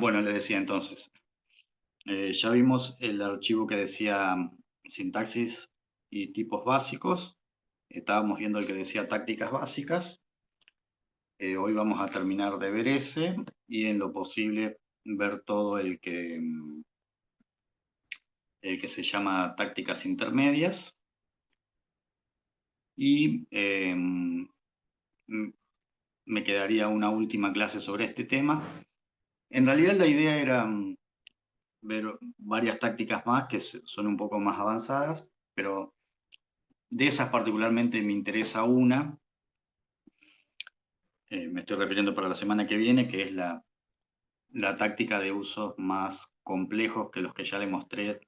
Bueno, le decía entonces, ya vimos el archivo que decía sintaxis y tipos básicos. Estábamos viendo el que decía tácticas básicas. Hoy vamos a terminar de ver ese y en lo posible ver todo el que se llama tácticas intermedias. Y me quedaría una última clase sobre este tema. En realidad la idea era ver varias tácticas más que son un poco más avanzadas, pero de esas particularmente me interesa una, me estoy refiriendo para la semana que viene, que es la táctica de usos más complejos que los que ya le mostré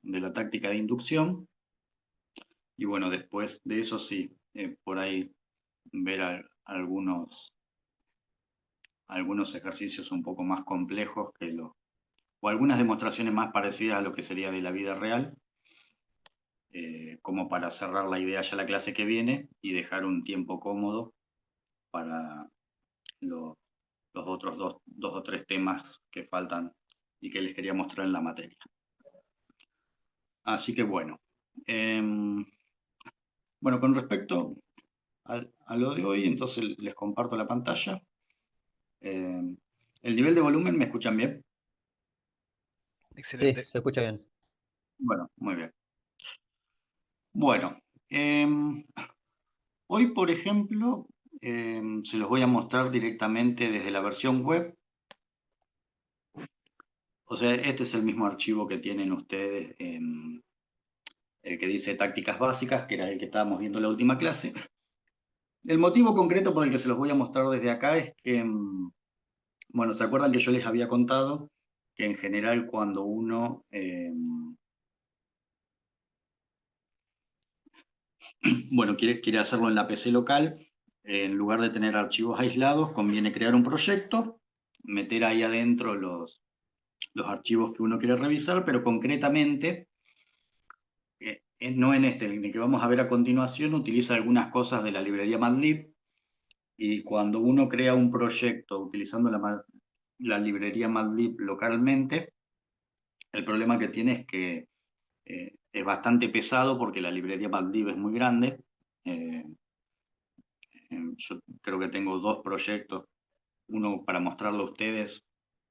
de la táctica de inducción. Y bueno, después de eso sí, por ahí ver algunos ejercicios un poco más complejos o algunas demostraciones más parecidas a lo que sería de la vida real, como para cerrar la idea ya la clase que viene y dejar un tiempo cómodo para los otros dos o tres temas que faltan y que les quería mostrar en la materia. Así que bueno, bueno, con respecto a lo de hoy, entonces les comparto la pantalla. El nivel de volumen, ¿me escuchan bien? Sí, Excelente. se escucha bien. Bueno, muy bien. Bueno, hoy, por ejemplo, se los voy a mostrar directamente desde la versión web. O sea, este es el mismo archivo que tienen ustedes, el que dice tácticas básicas, que era el que estábamos viendo en la última clase. El motivo concreto por el que se los voy a mostrar desde acá es que, bueno, ¿se acuerdan que yo les había contado que en general cuando uno, bueno, quiere hacerlo en la PC local, en lugar de tener archivos aislados, conviene crear un proyecto, meter ahí adentro los archivos que uno quiere revisar, pero concretamente, no en este, en el que vamos a ver a continuación, utiliza algunas cosas de la librería MATLib, y cuando uno crea un proyecto utilizando la librería MATLib localmente, el problema que tiene es que es bastante pesado porque la librería MATLib es muy grande. Eh, yo creo que tengo dos proyectos, uno para mostrarlo a ustedes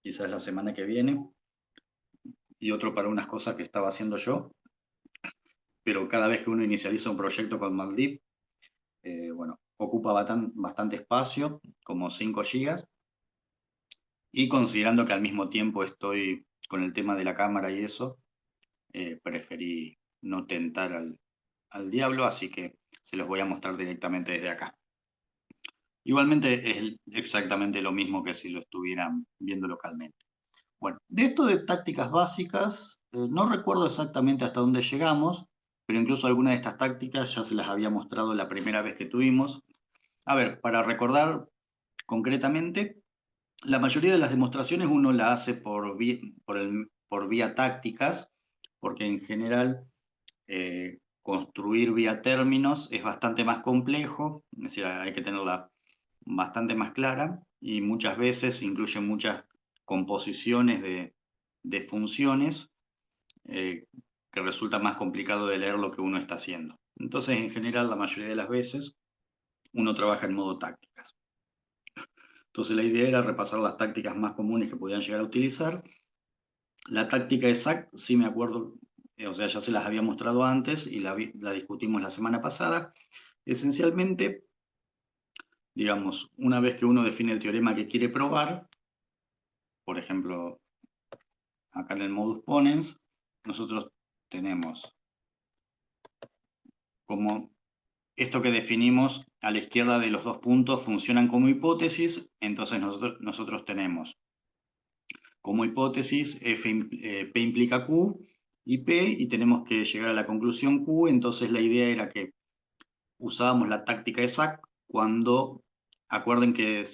quizás la semana que viene y otro para unas cosas que estaba haciendo yo, pero cada vez que uno inicializa un proyecto con MATLib, bueno, ocupa bastante espacio, como 5 gigas, y considerando que al mismo tiempo estoy con el tema de la cámara y eso, preferí no tentar al diablo, así que se los voy a mostrar directamente desde acá. Igualmente es exactamente lo mismo que si lo estuvieran viendo localmente. Bueno, de esto de tácticas básicas, no recuerdo exactamente hasta dónde llegamos, pero incluso algunas de estas tácticas ya se las había mostrado la primera vez que tuvimos. A ver, para recordar concretamente, la mayoría de las demostraciones uno la hace por vía tácticas, porque en general construir vía términos es bastante más complejo, es decir, hay que tenerla bastante más clara y muchas veces incluye muchas composiciones de funciones eh, que resulta más complicado de leer lo que uno está haciendo. Entonces, en general, la mayoría de las veces uno trabaja en modo tácticas. Entonces, la idea era repasar las tácticas más comunes que podían llegar a utilizar. La táctica exact, sí me acuerdo, o sea, ya se las había mostrado antes y la discutimos la semana pasada. Esencialmente, digamos, una vez que uno define el teorema que quiere probar, por ejemplo, acá en el modus ponens, nosotros tenemos como esto que definimos a la izquierda de los dos puntos funcionan como hipótesis, entonces nosotros tenemos como hipótesis P implica Q y P, y tenemos que llegar a la conclusión Q, entonces la idea era que usábamos la táctica exact cuando, acuerden que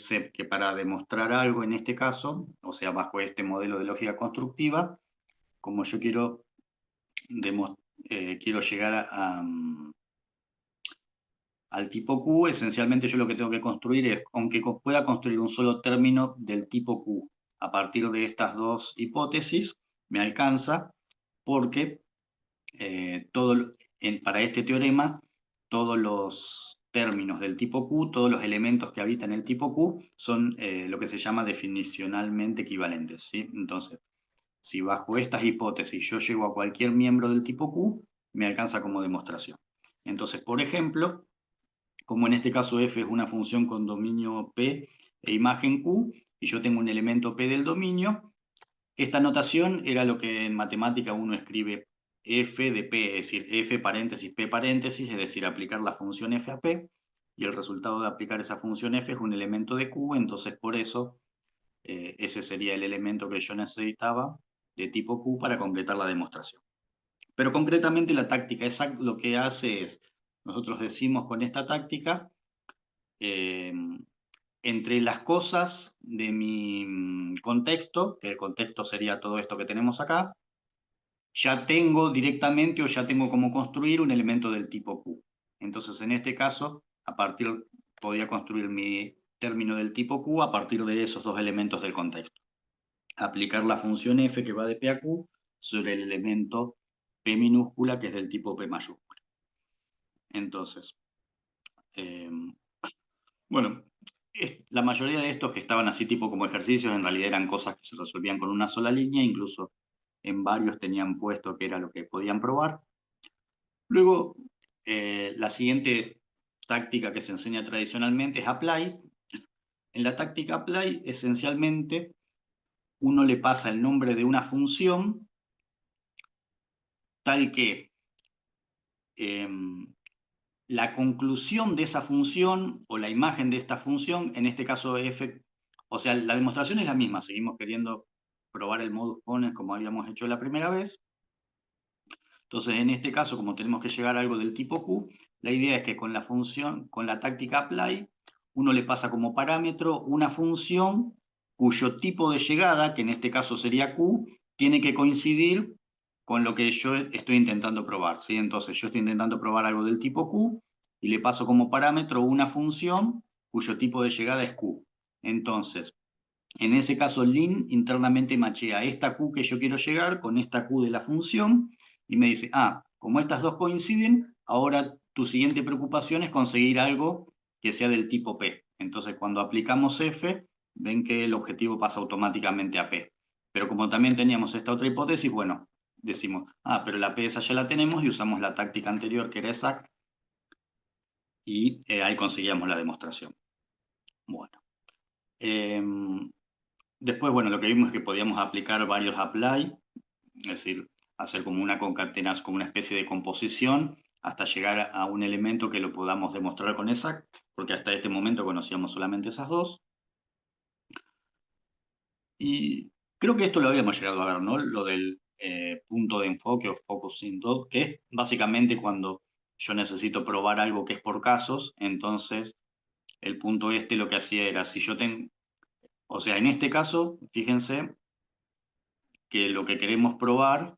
para demostrar algo en este caso, o sea, bajo este modelo de lógica constructiva, como yo quiero llegar al tipo Q, esencialmente yo lo que tengo que construir es, aunque pueda construir un solo término del tipo Q a partir de estas dos hipótesis me alcanza porque para este teorema todos los términos del tipo Q, todos los elementos que habitan el tipo Q son lo que se llama definicionalmente equivalentes, ¿sí? Entonces, si bajo estas hipótesis yo llego a cualquier miembro del tipo Q, me alcanza como demostración. Entonces, por ejemplo, como en este caso f es una función con dominio P e imagen Q, y yo tengo un elemento P del dominio, esta notación era lo que en matemática uno escribe f de P, es decir, f paréntesis P paréntesis, es decir, aplicar la función f a P, y el resultado de aplicar esa función f es un elemento de Q, entonces por eso ese sería el elemento que yo necesitaba de tipo Q para completar la demostración. Pero concretamente la táctica exacta lo que hace es, nosotros decimos con esta táctica, eh, entre las cosas de mi contexto, que el contexto sería todo esto que tenemos acá, ya tengo directamente o ya tengo cómo construir un elemento del tipo Q. Entonces, en este caso, podría construir mi término del tipo Q a partir de esos dos elementos del contexto. Aplicar la función f que va de P a Q sobre el elemento P minúscula que es del tipo P mayúscula. Entonces, eh, bueno, la mayoría de estos que estaban así tipo como ejercicios en realidad eran cosas que se resolvían con una sola línea, incluso en varios tenían puesto que era lo que podían probar. Luego, la siguiente táctica que se enseña tradicionalmente es apply. En la táctica apply, esencialmente, uno le pasa el nombre de una función tal que la conclusión de esa función o la imagen de esta función, en este caso f, o sea, la demostración es la misma, seguimos queriendo probar el modus ponens como habíamos hecho la primera vez. Entonces, en este caso, como tenemos que llegar a algo del tipo Q, la idea es que con la función, con la táctica apply, uno le pasa como parámetro una función cuyo tipo de llegada, que en este caso sería Q, tiene que coincidir con lo que yo estoy intentando probar, ¿sí? Entonces, yo estoy intentando probar algo del tipo Q y le paso como parámetro una función cuyo tipo de llegada es Q. Entonces, en ese caso, lin internamente machea esta Q que yo quiero llegar con esta Q de la función y me dice, como estas dos coinciden, ahora tu siguiente preocupación es conseguir algo que sea del tipo P. Entonces, cuando aplicamos F, ven que el objetivo pasa automáticamente a P. Pero como también teníamos esta otra hipótesis, bueno, decimos, pero la P esa ya la tenemos y usamos la táctica anterior que era exact y ahí conseguíamos la demostración. Bueno. Después, bueno, lo que vimos es que podíamos aplicar varios apply, es decir, hacer como una concatenación, como una especie de composición, hasta llegar a un elemento que lo podamos demostrar con exact, porque hasta este momento conocíamos solamente esas dos. Y creo que esto lo habíamos llegado a ver, ¿no? Lo del punto de enfoque o focusing dot, que es básicamente cuando yo necesito probar algo que es por casos, entonces el punto este lo que hacía era, si yo tengo, o sea, en este caso, fíjense que lo que queremos probar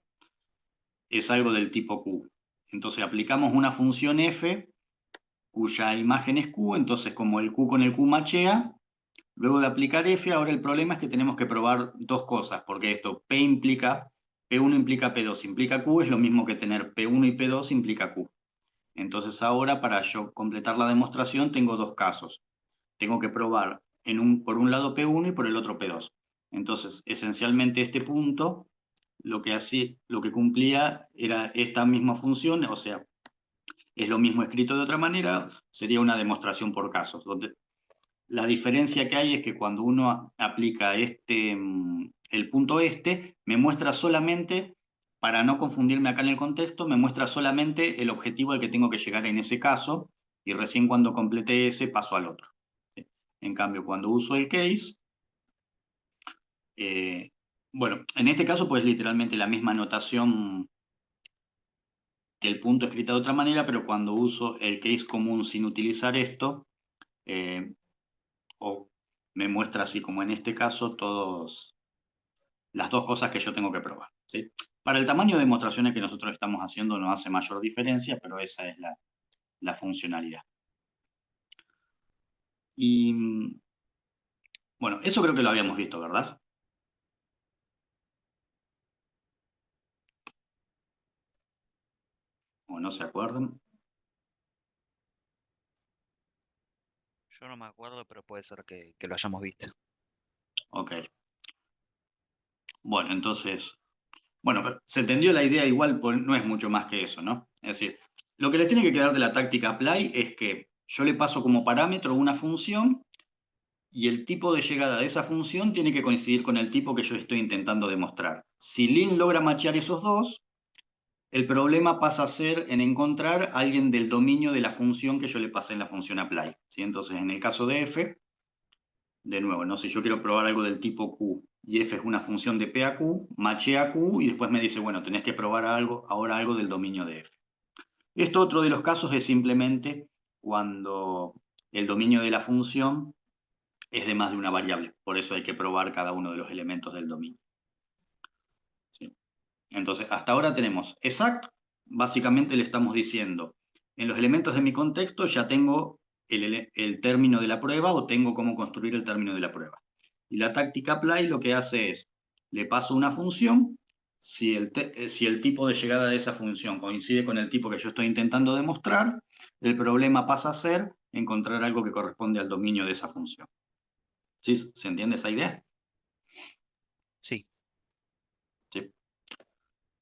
es algo del tipo Q. Entonces aplicamos una función f cuya imagen es Q, entonces como el Q con el Q machea, luego de aplicar f, ahora el problema es que tenemos que probar dos cosas, porque esto P1 implica P2 implica Q, es lo mismo que tener P1 y P2 implica Q. Entonces ahora para yo completar la demostración tengo dos casos. Tengo que probar por un lado P1 y por el otro P2. Entonces, esencialmente este punto lo que cumplía era esta misma función, o sea, es lo mismo escrito de otra manera, sería una demostración por casos. Donde la diferencia que hay es que cuando uno aplica el punto este, me muestra solamente, para no confundirme acá en el contexto, me muestra solamente el objetivo al que tengo que llegar en ese caso, y recién cuando complete ese paso al otro. ¿Sí? En cambio, cuando uso el case, eh, bueno, en este caso pues literalmente la misma notación que el punto escrita de otra manera, pero cuando uso el case común sin utilizar esto, eh, o me muestra así como en este caso las dos cosas que yo tengo que probar, ¿sí? Para el tamaño de demostraciones que nosotros estamos haciendo no hace mayor diferencia, pero esa es la funcionalidad. Y bueno, eso creo que lo habíamos visto, ¿verdad? ¿O no se acuerdan? Yo no me acuerdo, pero puede ser que lo hayamos visto. Ok. Bueno, entonces, bueno, pero se entendió la idea igual, no es mucho más que eso, ¿no? Es decir, lo que les tiene que quedar de la táctica apply es que yo le paso como parámetro una función y el tipo de llegada de esa función tiene que coincidir con el tipo que yo estoy intentando demostrar. Si Lin logra machear esos dos, el problema pasa a ser en encontrar a alguien del dominio de la función que yo le pasé en la función apply, ¿sí? Entonces, en el caso de f, de nuevo, ¿no? Si yo quiero probar algo del tipo q y f es una función de p a q, machea a q y después me dice, bueno, tenés que probar ahora algo del dominio de f. Esto otro de los casos es simplemente cuando el dominio de la función es de más de una variable. Por eso hay que probar cada uno de los elementos del dominio. ¿Sí? Entonces, hasta ahora tenemos exact, básicamente le estamos diciendo, en los elementos de mi contexto ya tengo el término de la prueba o tengo cómo construir el término de la prueba. Y la táctica apply lo que hace es, le paso una función, si el tipo de llegada de esa función coincide con el tipo que yo estoy intentando demostrar, el problema pasa a ser encontrar algo que corresponde al dominio de esa función. ¿Sí? ¿Se entiende esa idea? Sí. Sí.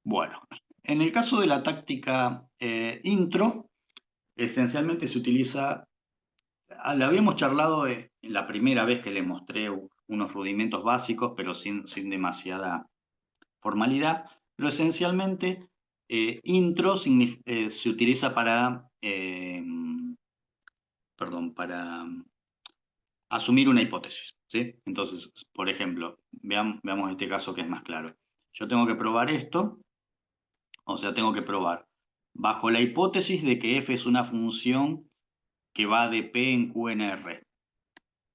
Bueno, en el caso de la táctica intro, esencialmente se utiliza, la habíamos charlado la primera vez que le mostré unos rudimentos básicos, pero sin demasiada formalidad, pero esencialmente intro se utiliza para asumir una hipótesis, ¿sí? Entonces, por ejemplo, veamos este caso que es más claro. Yo tengo que probar esto, o sea, tengo que probar bajo la hipótesis de que f es una función que va de P en Q en R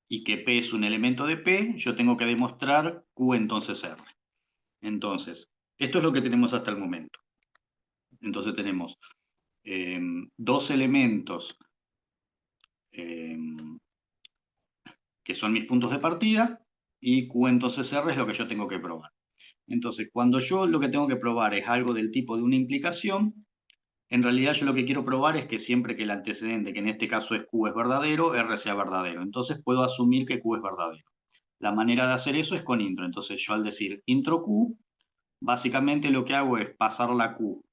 y que P es un elemento de P, yo tengo que demostrar Q entonces R. Entonces, esto es lo que tenemos hasta el momento. Entonces tenemos dos elementos eh, que son mis puntos de partida y Q entonces R es lo que yo tengo que probar. Entonces, cuando yo lo que tengo que probar es algo del tipo de una implicación, en realidad yo lo que quiero probar es que siempre que el antecedente, que en este caso es Q, es verdadero, R sea verdadero. Entonces puedo asumir que Q es verdadero. La manera de hacer eso es con intro. Entonces yo al decir intro Q, básicamente lo que hago es pasar la Q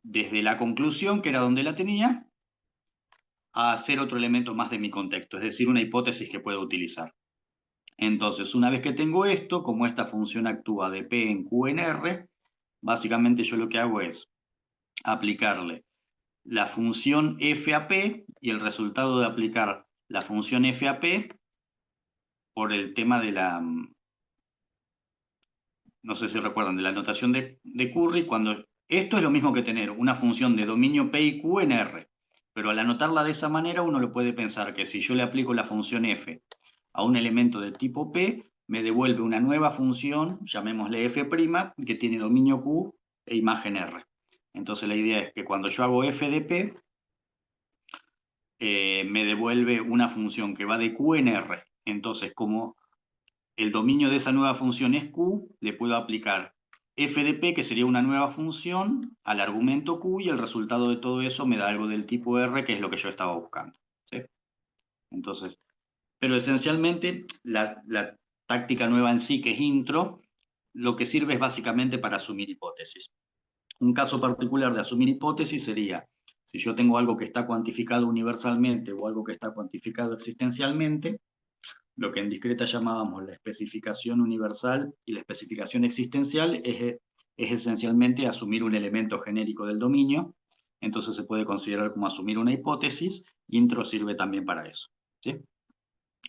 desde la conclusión, que era donde la tenía, a hacer otro elemento más de mi contexto, es decir, una hipótesis que puedo utilizar. Entonces, una vez que tengo esto, como esta función actúa de P en Q en R, básicamente yo lo que hago es aplicarle la función f a p y el resultado de aplicar la función f a p por el tema de no sé si recuerdan, de la notación de Curry, cuando esto es lo mismo que tener una función de dominio P y Q en R, pero al anotarla de esa manera uno lo puede pensar que si yo le aplico la función f a un elemento del tipo P, me devuelve una nueva función, llamémosle f', que tiene dominio Q e imagen R. Entonces la idea es que cuando yo hago f de P, me devuelve una función que va de Q en R. Entonces, como el dominio de esa nueva función es Q, le puedo aplicar f de P, que sería una nueva función, al argumento Q, y el resultado de todo eso me da algo del tipo R, que es lo que yo estaba buscando. ¿Sí? Entonces, pero esencialmente la táctica nueva en sí, que es intro, lo que sirve es básicamente para asumir hipótesis. Un caso particular de asumir hipótesis sería, si yo tengo algo que está cuantificado universalmente o algo que está cuantificado existencialmente, lo que en discreta llamábamos la especificación universal y la especificación existencial es esencialmente asumir un elemento genérico del dominio, entonces se puede considerar como asumir una hipótesis, intro sirve también para eso. ¿Sí?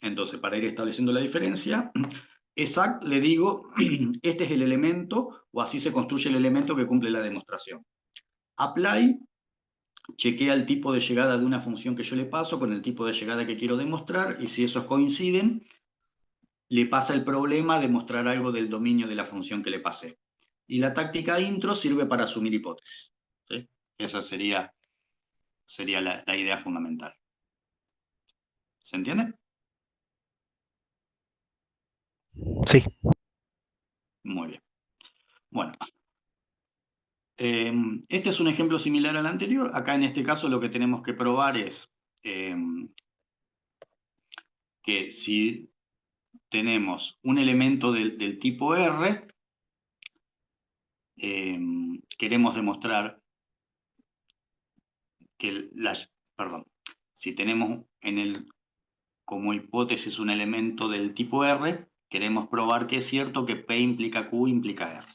Entonces, para ir estableciendo la diferencia, exact le digo, este es el elemento, o así se construye el elemento que cumple la demostración. Apply chequea el tipo de llegada de una función que yo le paso con el tipo de llegada que quiero demostrar, y si esos coinciden, le pasa el problema de mostrar algo del dominio de la función que le pasé. Y la táctica intro sirve para asumir hipótesis. ¿Sí? Esa sería la idea fundamental. ¿Se entiende? Sí. Muy bien. Bueno, Este es un ejemplo similar al anterior. Acá en este caso lo que tenemos que probar es que si tenemos un elemento del tipo R, queremos demostrar que perdón, si tenemos como hipótesis un elemento del tipo R, queremos probar que es cierto que P implica Q implica R.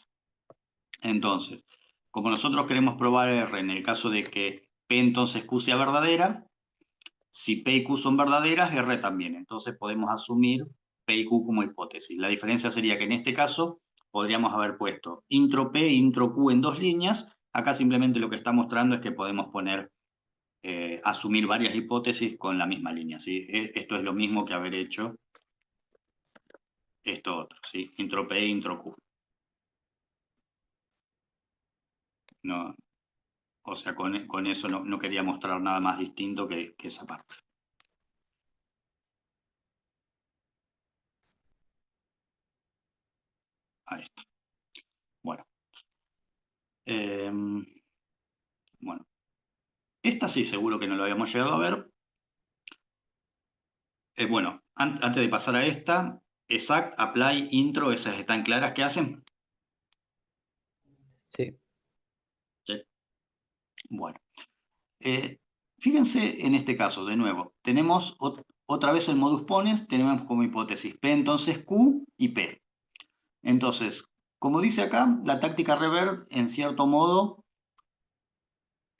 Entonces, como nosotros queremos probar R en el caso de que P entonces Q sea verdadera, si P y Q son verdaderas, R también. Entonces podemos asumir P y Q como hipótesis. La diferencia sería que en este caso podríamos haber puesto intro P e intro Q en dos líneas. Acá simplemente lo que está mostrando es que podemos poner, asumir varias hipótesis con la misma línea. ¿Sí? Esto es lo mismo que haber hecho esto otro, ¿sí? Intro P e intro Q. No, o sea, con eso no quería mostrar nada más distinto que esa parte. Ahí está. Bueno. Bueno. Esta sí, seguro que no lo habíamos llegado a ver. Bueno, antes de pasar a esta, exact, apply, intro, esas están claras. ¿Qué hacen? Sí. Sí. Bueno. Fíjense en este caso, de nuevo, tenemos otra vez el modus ponens, tenemos como hipótesis P entonces Q y P. Entonces, como dice acá, la táctica revert, en cierto modo,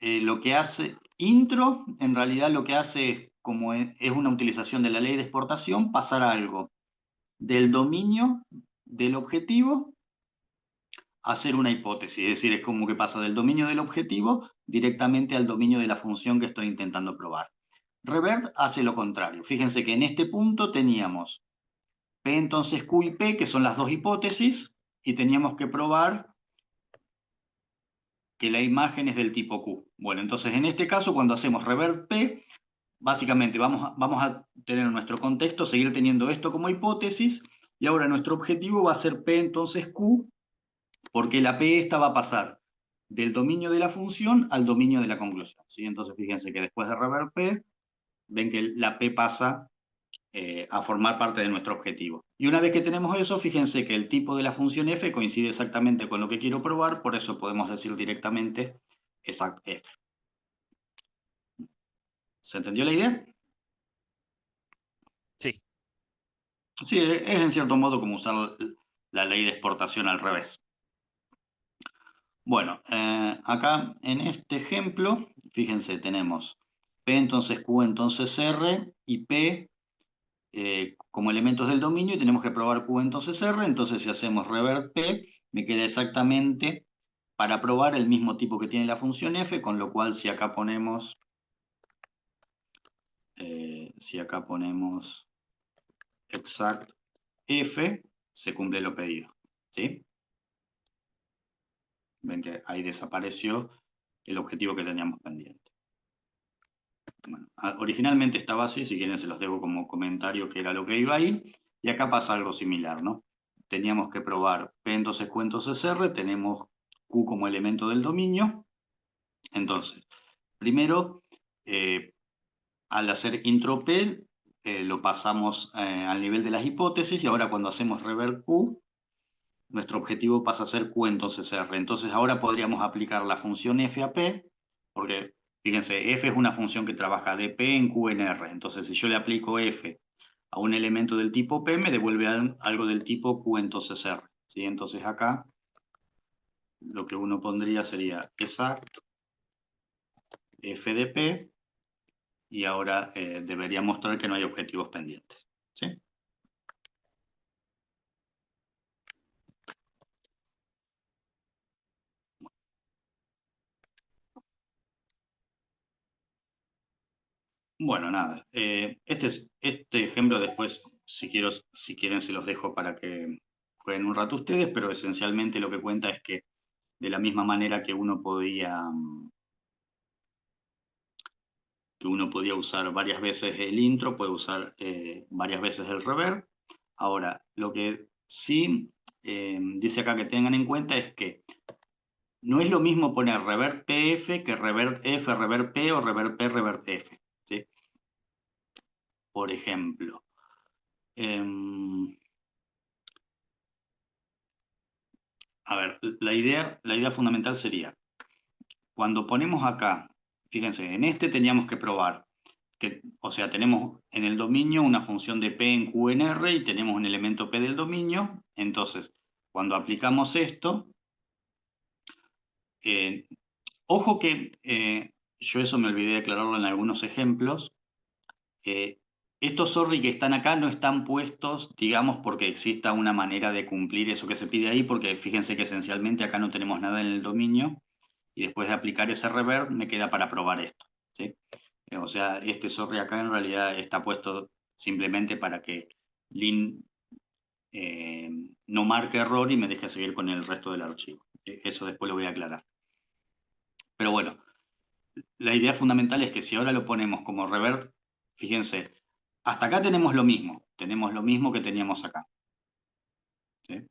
lo que hace intro, en realidad lo que hace es, como es una utilización de la ley de exportación, pasar algo del dominio del objetivo a hacer una hipótesis. Es decir, es como que pasa del dominio del objetivo directamente al dominio de la función que estoy intentando probar. Revert hace lo contrario. Fíjense que en este punto teníamos P entonces Q y P, que son las dos hipótesis, y teníamos que probar que la imagen es del tipo Q. Bueno, entonces en este caso, cuando hacemos revert P, básicamente vamos a tener nuestro contexto, seguir teniendo esto como hipótesis, y ahora nuestro objetivo va a ser P entonces Q, porque la P esta va a pasar del dominio de la función al dominio de la conclusión. ¿Sí? Entonces fíjense que después de revert P, ven que la P pasa a formar parte de nuestro objetivo. Y una vez que tenemos eso, fíjense que el tipo de la función f coincide exactamente con lo que quiero probar, por eso podemos decir directamente exact f. ¿Se entendió la idea? Sí. Sí, es en cierto modo como usar la ley de exportación al revés. Bueno, acá en este ejemplo, fíjense, tenemos P entonces Q entonces R y P como elementos del dominio y tenemos que probar Q entonces R, entonces si hacemos revert P, me queda exactamente para probar el mismo tipo que tiene la función f, con lo cual si acá ponemos exact f, se cumple lo pedido, ¿sí? Ven que ahí desapareció el objetivo que teníamos pendiente. Bueno, originalmente estaba así, si quieren se los dejo como comentario que era lo que iba ahí, y acá pasa algo similar, ¿no? Teníamos que probar P entonces Q entonces R, tenemos Q como elemento del dominio, entonces, primero, al hacer intro P, lo pasamos al nivel de las hipótesis, y ahora cuando hacemos revert Q, nuestro objetivo pasa a ser Q entonces R. Entonces ahora podríamos aplicar la función f a P, porque fíjense, f es una función que trabaja de P en Q en R. Entonces si yo le aplico f a un elemento del tipo P, me devuelve algo del tipo Q entonces R. ¿Sí? Entonces acá lo que uno pondría sería exact f de P, y ahora debería mostrar que no hay objetivos pendientes. ¿Sí? Bueno, nada. Este ejemplo después, si quieren, se los dejo para que jueguen un rato ustedes, pero esencialmente lo que cuenta es que de la misma manera que uno podía usar varias veces el intro, puede usar varias veces el revert. Ahora, lo que sí dice acá que tengan en cuenta es que no es lo mismo poner revert PF que revert F, revert P o revert P, revert F. ¿Sí? Por ejemplo, a ver, la idea fundamental sería, cuando ponemos acá, fíjense, en este teníamos que probar que, o sea, tenemos en el dominio una función de P en Q en R y tenemos un elemento P del dominio. Entonces, cuando aplicamos esto, eh, ojo que yo eso me olvidé de aclararlo en algunos ejemplos. Eh, estos sorry que están acá no están puestos, digamos, porque exista una manera de cumplir eso que se pide ahí, porque fíjense que esencialmente acá no tenemos nada en el dominio y después de aplicar ese reverb me queda para probar esto. ¿Sí? O sea, este sorry acá en realidad está puesto simplemente para que Lin no marque error y me deje seguir con el resto del archivo. Eso después lo voy a aclarar. Pero bueno, la idea fundamental es que si ahora lo ponemos como revert, fíjense, hasta acá tenemos lo mismo que teníamos acá. ¿Sí?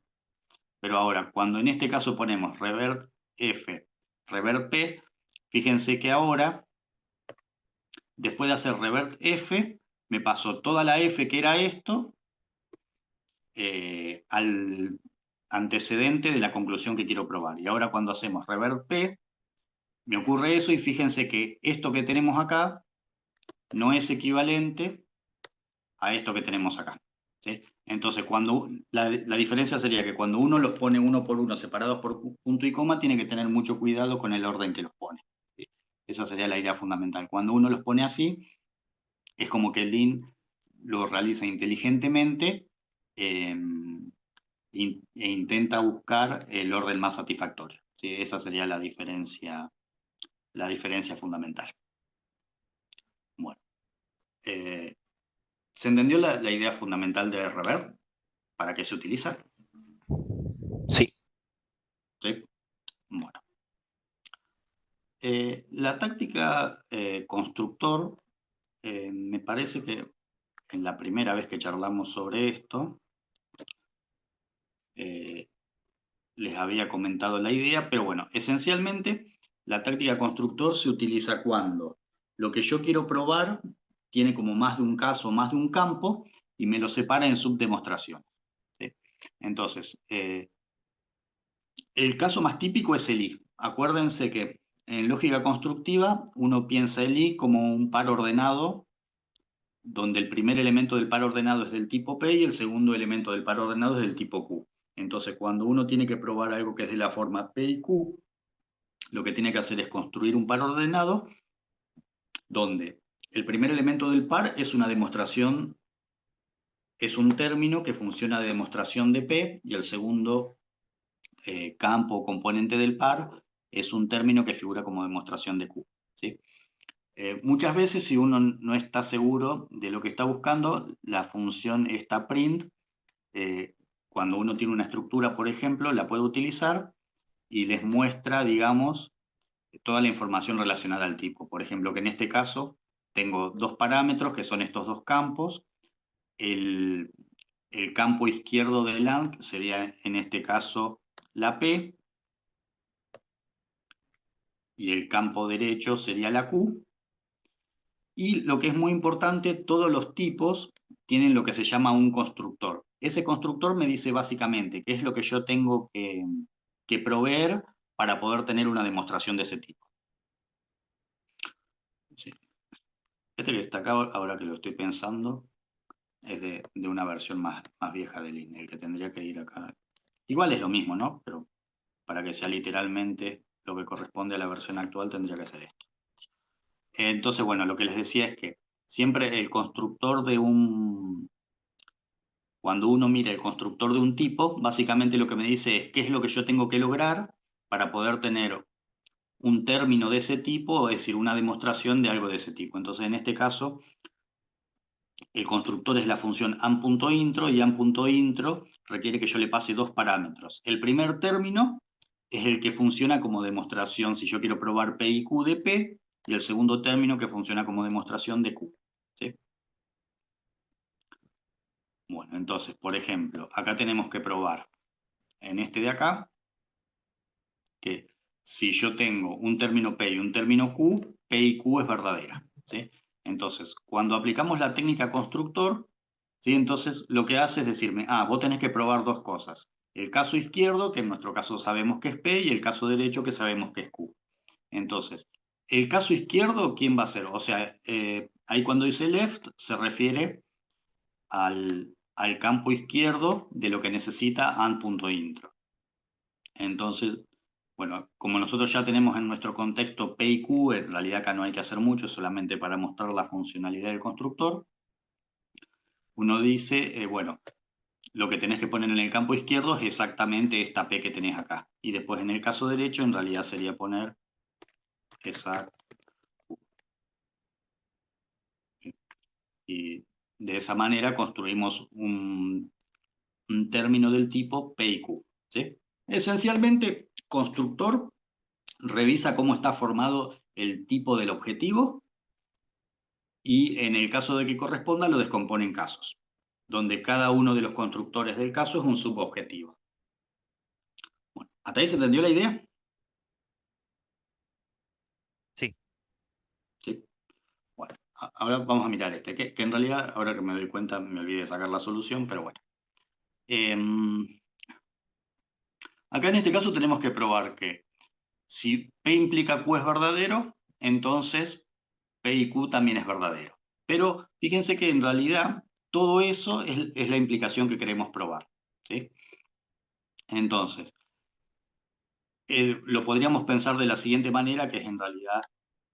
Pero ahora, cuando en este caso ponemos revert F, revert P, fíjense que ahora, después de hacer revert F, me pasó toda la F que era esto al antecedente de la conclusión que quiero probar. Y ahora cuando hacemos revert P, me ocurre eso y fíjense que esto que tenemos acá no es equivalente a esto que tenemos acá. ¿Sí? Entonces, la diferencia sería que cuando uno los pone uno por uno separados por punto y coma, tiene que tener mucho cuidado con el orden que los pone. ¿Sí? Esa sería la idea fundamental. Cuando uno los pone así, es como que el Lean lo realiza inteligentemente eh, e intenta buscar el orden más satisfactorio. ¿Sí? Esa sería la diferencia fundamental. Bueno, eh, ¿se entendió la idea fundamental de reverb? ¿Para qué se utiliza? Sí. ¿Sí? Bueno. La táctica constructor, me parece que en la primera vez que charlamos sobre esto, les había comentado la idea, pero bueno, esencialmente la táctica constructor se utiliza cuando lo que yo quiero probar tiene como más de un caso, más de un campo, y me lo separa en subdemostraciones. ¿Sí? Entonces, el caso más típico es el I. Acuérdense que en lógica constructiva uno piensa el I como un par ordenado, donde el primer elemento del par ordenado es del tipo P y el segundo elemento del par ordenado es del tipo Q. Entonces, cuando uno tiene que probar algo que es de la forma P y Q, lo que tiene que hacer es construir un par ordenado donde el primer elemento del par es una demostración, es un término que funciona de demostración de P y el segundo campo o componente del par es un término que figura como demostración de Q. ¿Sí? Muchas veces, si uno no está seguro de lo que está buscando, la función esta print, cuando uno tiene una estructura, por ejemplo, la puede utilizar y les muestra, digamos, toda la información relacionada al tipo. Por ejemplo, que en este caso tengo dos parámetros que son estos dos campos. El, el campo izquierdo del lang sería en este caso la P y el campo derecho sería la Q. Y lo que es muy importante, todos los tipos tienen lo que se llama un constructor. Ese constructor me dice básicamente qué es lo que yo tengo que proveer para poder tener una demostración de ese tipo. Sí. Este que está acá, ahora que lo estoy pensando, es de una versión más vieja de Lean, el que tendría que ir acá. Igual es lo mismo, ¿no? Pero para que sea literalmente lo que corresponde a la versión actual tendría que ser esto. Entonces, bueno, lo que les decía es que siempre el constructor cuando uno mira el constructor de un tipo, básicamente lo que me dice es qué es lo que yo tengo que lograr para poder tener un término de ese tipo, es decir, una demostración de algo de ese tipo. Entonces, en este caso, el constructor es la función am.intro y am.intro requiere que yo le pase dos parámetros. El primer término es el que funciona como demostración si yo quiero probar P y Q de P, y el segundo término que funciona como demostración de Q. ¿Sí? Bueno, entonces, por ejemplo, acá tenemos que probar en este de acá que si yo tengo un término P y un término Q, P y Q es verdadera, ¿sí? Entonces, cuando aplicamos la técnica constructor, ¿sí? Entonces lo que hace es decirme, vos tenés que probar dos cosas. El caso izquierdo, que en nuestro caso sabemos que es P, y el caso derecho, que sabemos que es Q. Entonces, el caso izquierdo, ¿quién va a ser? O sea, ahí cuando dice left, se refiere al campo izquierdo de lo que necesita and.intro. Entonces, bueno, como nosotros ya tenemos en nuestro contexto P y Q, en realidad acá no hay que hacer mucho, solamente para mostrar la funcionalidad del constructor, uno dice, bueno, lo que tenés que poner en el campo izquierdo es exactamente esta P que tenés acá. Y después en el caso derecho, en realidad sería poner esa Q. Y de esa manera construimos un término del tipo P y Q, ¿sí? Esencialmente, constructor revisa cómo está formado el tipo del objetivo y en el caso de que corresponda lo descompone en casos, donde cada uno de los constructores del caso es un subobjetivo. Bueno, ¿hasta ahí se entendió la idea? Sí. Sí. Bueno, ahora vamos a mirar este, que en realidad, ahora que me doy cuenta, me olvidé de sacar la solución, pero bueno. Acá en este caso tenemos que probar que si P implica Q es verdadero, entonces P y Q también es verdadero. Pero fíjense que en realidad todo eso es la implicación que queremos probar, ¿sí? Entonces, lo podríamos pensar de la siguiente manera, que es en realidad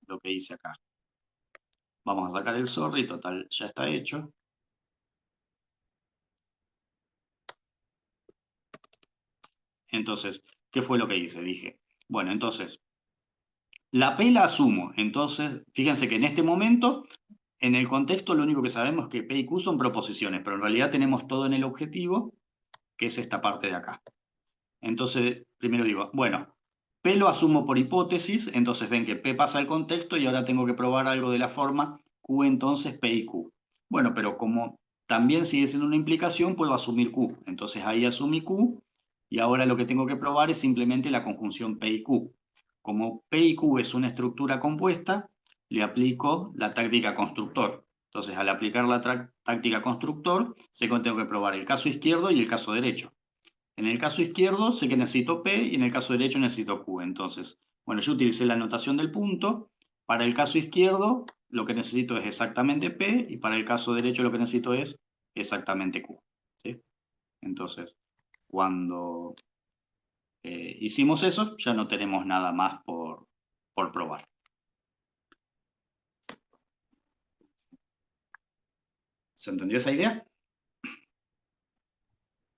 lo que hice acá. Vamos a sacar el sorry, total, ya está hecho. Entonces, ¿qué fue lo que hice? Dije, bueno, entonces, la P la asumo. Entonces, fíjense que en este momento, en el contexto, lo único que sabemos es que P y Q son proposiciones, pero en realidad tenemos todo en el objetivo, que es esta parte de acá. Entonces, primero digo, bueno, P lo asumo por hipótesis, entonces ven que P pasa el contexto y ahora tengo que probar algo de la forma Q entonces P y Q. Bueno, pero como también sigue siendo una implicación, puedo asumir Q. Entonces ahí asumí Q y ahora lo que tengo que probar es simplemente la conjunción P y Q. Como P y Q es una estructura compuesta, le aplico la táctica constructor. Entonces, al aplicar la táctica constructor, sé que tengo que probar el caso izquierdo y el caso derecho. En el caso izquierdo sé que necesito P y en el caso derecho necesito Q. Entonces, bueno, yo utilicé la notación del punto. Para el caso izquierdo lo que necesito es exactamente P y para el caso derecho lo que necesito es exactamente Q, ¿sí? Entonces, cuando hicimos eso, ya no tenemos nada más por probar. ¿Se entendió esa idea?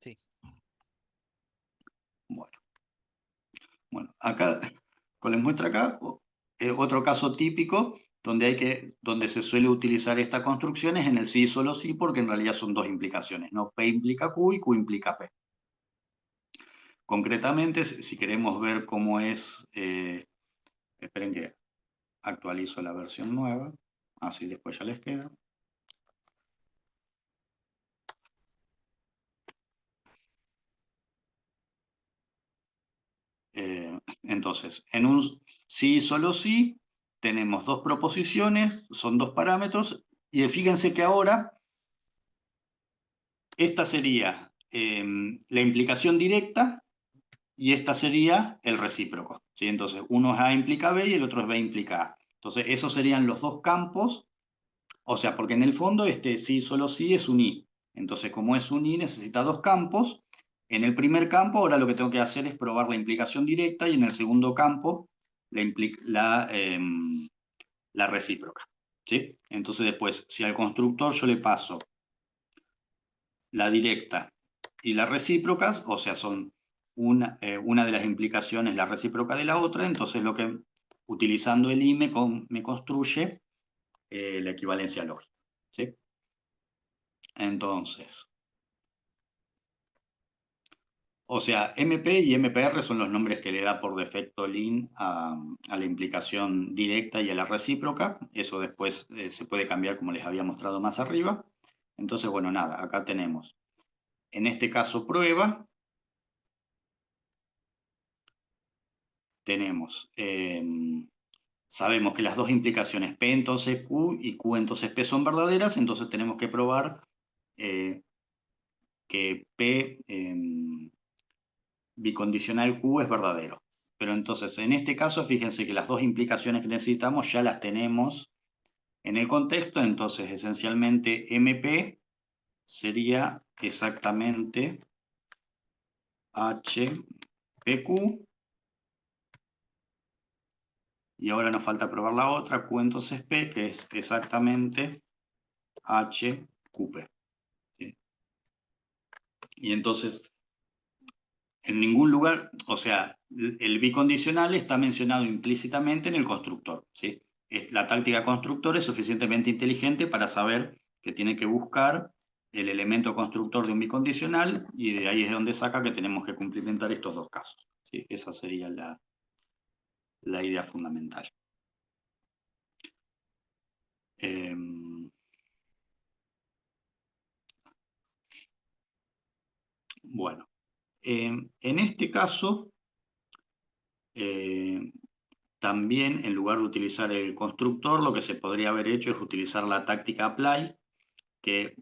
Sí. Bueno, acá, con les muestra acá, otro caso típico donde se suele utilizar esta construcción es en el sí y solo sí, porque en realidad son dos implicaciones, ¿no? P implica Q y Q implica P. Concretamente, si queremos ver cómo es, esperen que actualizo la versión nueva, así después ya les queda. Entonces, en un sí y solo sí, tenemos dos proposiciones, son dos parámetros, y fíjense que ahora esta sería la implicación directa y esta sería el recíproco, ¿sí? Entonces, uno es A implica B y el otro es B implica A. Entonces, esos serían los dos campos, o sea, porque en el fondo este sí, solo sí es un I. Entonces, como es un I, necesita dos campos. En el primer campo, ahora lo que tengo que hacer es probar la implicación directa y en el segundo campo, la recíproca, ¿sí? Entonces, después, si al constructor yo le paso la directa y la recíproca, o sea, son una de las implicaciones la recíproca de la otra, entonces lo que, utilizando el I me construye la equivalencia lógica, ¿sí? Entonces, o sea, MP y MPR son los nombres que le da por defecto Lean a la implicación directa y a la recíproca. Eso después se puede cambiar como les había mostrado más arriba. Entonces, bueno, nada, acá tenemos, en este caso, prueba. tenemos, sabemos que las dos implicaciones P entonces Q y Q entonces P son verdaderas, entonces tenemos que probar que P bicondicional Q es verdadero. Pero entonces, en este caso, fíjense que las dos implicaciones que necesitamos ya las tenemos en el contexto, entonces esencialmente MP sería exactamente HPQ, y ahora nos falta probar la otra, Q entonces P, que es exactamente HQP. ¿Sí? Y entonces, en ningún lugar, o sea, el bicondicional está mencionado implícitamente en el constructor. ¿Sí? La táctica constructor es suficientemente inteligente para saber que tiene que buscar el elemento constructor de un bicondicional, y de ahí es de donde saca que tenemos que cumplimentar estos dos casos. ¿Sí? Esa sería la idea fundamental. Bueno, en este caso, también en lugar de utilizar el constructor, lo que se podría haber hecho es utilizar la táctica apply, que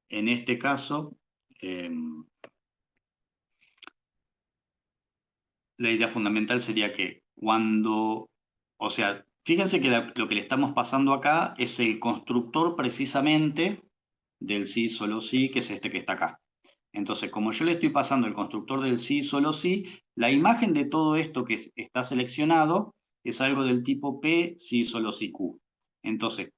en este caso la idea fundamental sería que cuando, o sea, fíjense que lo que le estamos pasando acá es el constructor precisamente del sí, solo sí, que es este que está acá. Entonces, como yo le estoy pasando el constructor del sí, solo sí, la imagen de todo esto que está seleccionado es algo del tipo P, sí, solo sí, Q. Entonces,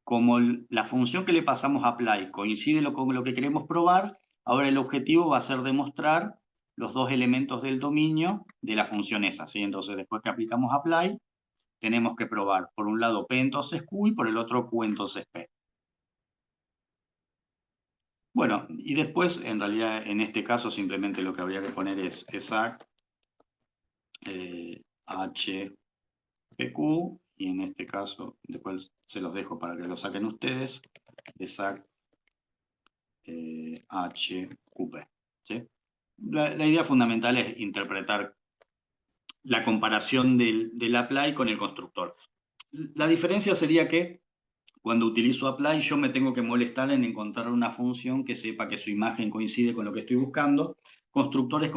como la función que le pasamos a apply coincide con lo que queremos probar, ahora el objetivo va a ser demostrar los dos elementos del dominio de la función esa. ¿Sí? Entonces, después que aplicamos apply, tenemos que probar por un lado P entonces Q y por el otro Q entonces P. Bueno, y después, en realidad, en este caso, simplemente lo que habría que poner es exact HPQ, y en este caso, después se los dejo para que lo saquen ustedes, exact HQP. ¿Sí? La idea fundamental es interpretar la comparación del apply con el constructor. La diferencia sería que cuando utilizo apply yo me tengo que molestar en encontrar una función que sepa que su imagen coincide con lo que estoy buscando. Constructor es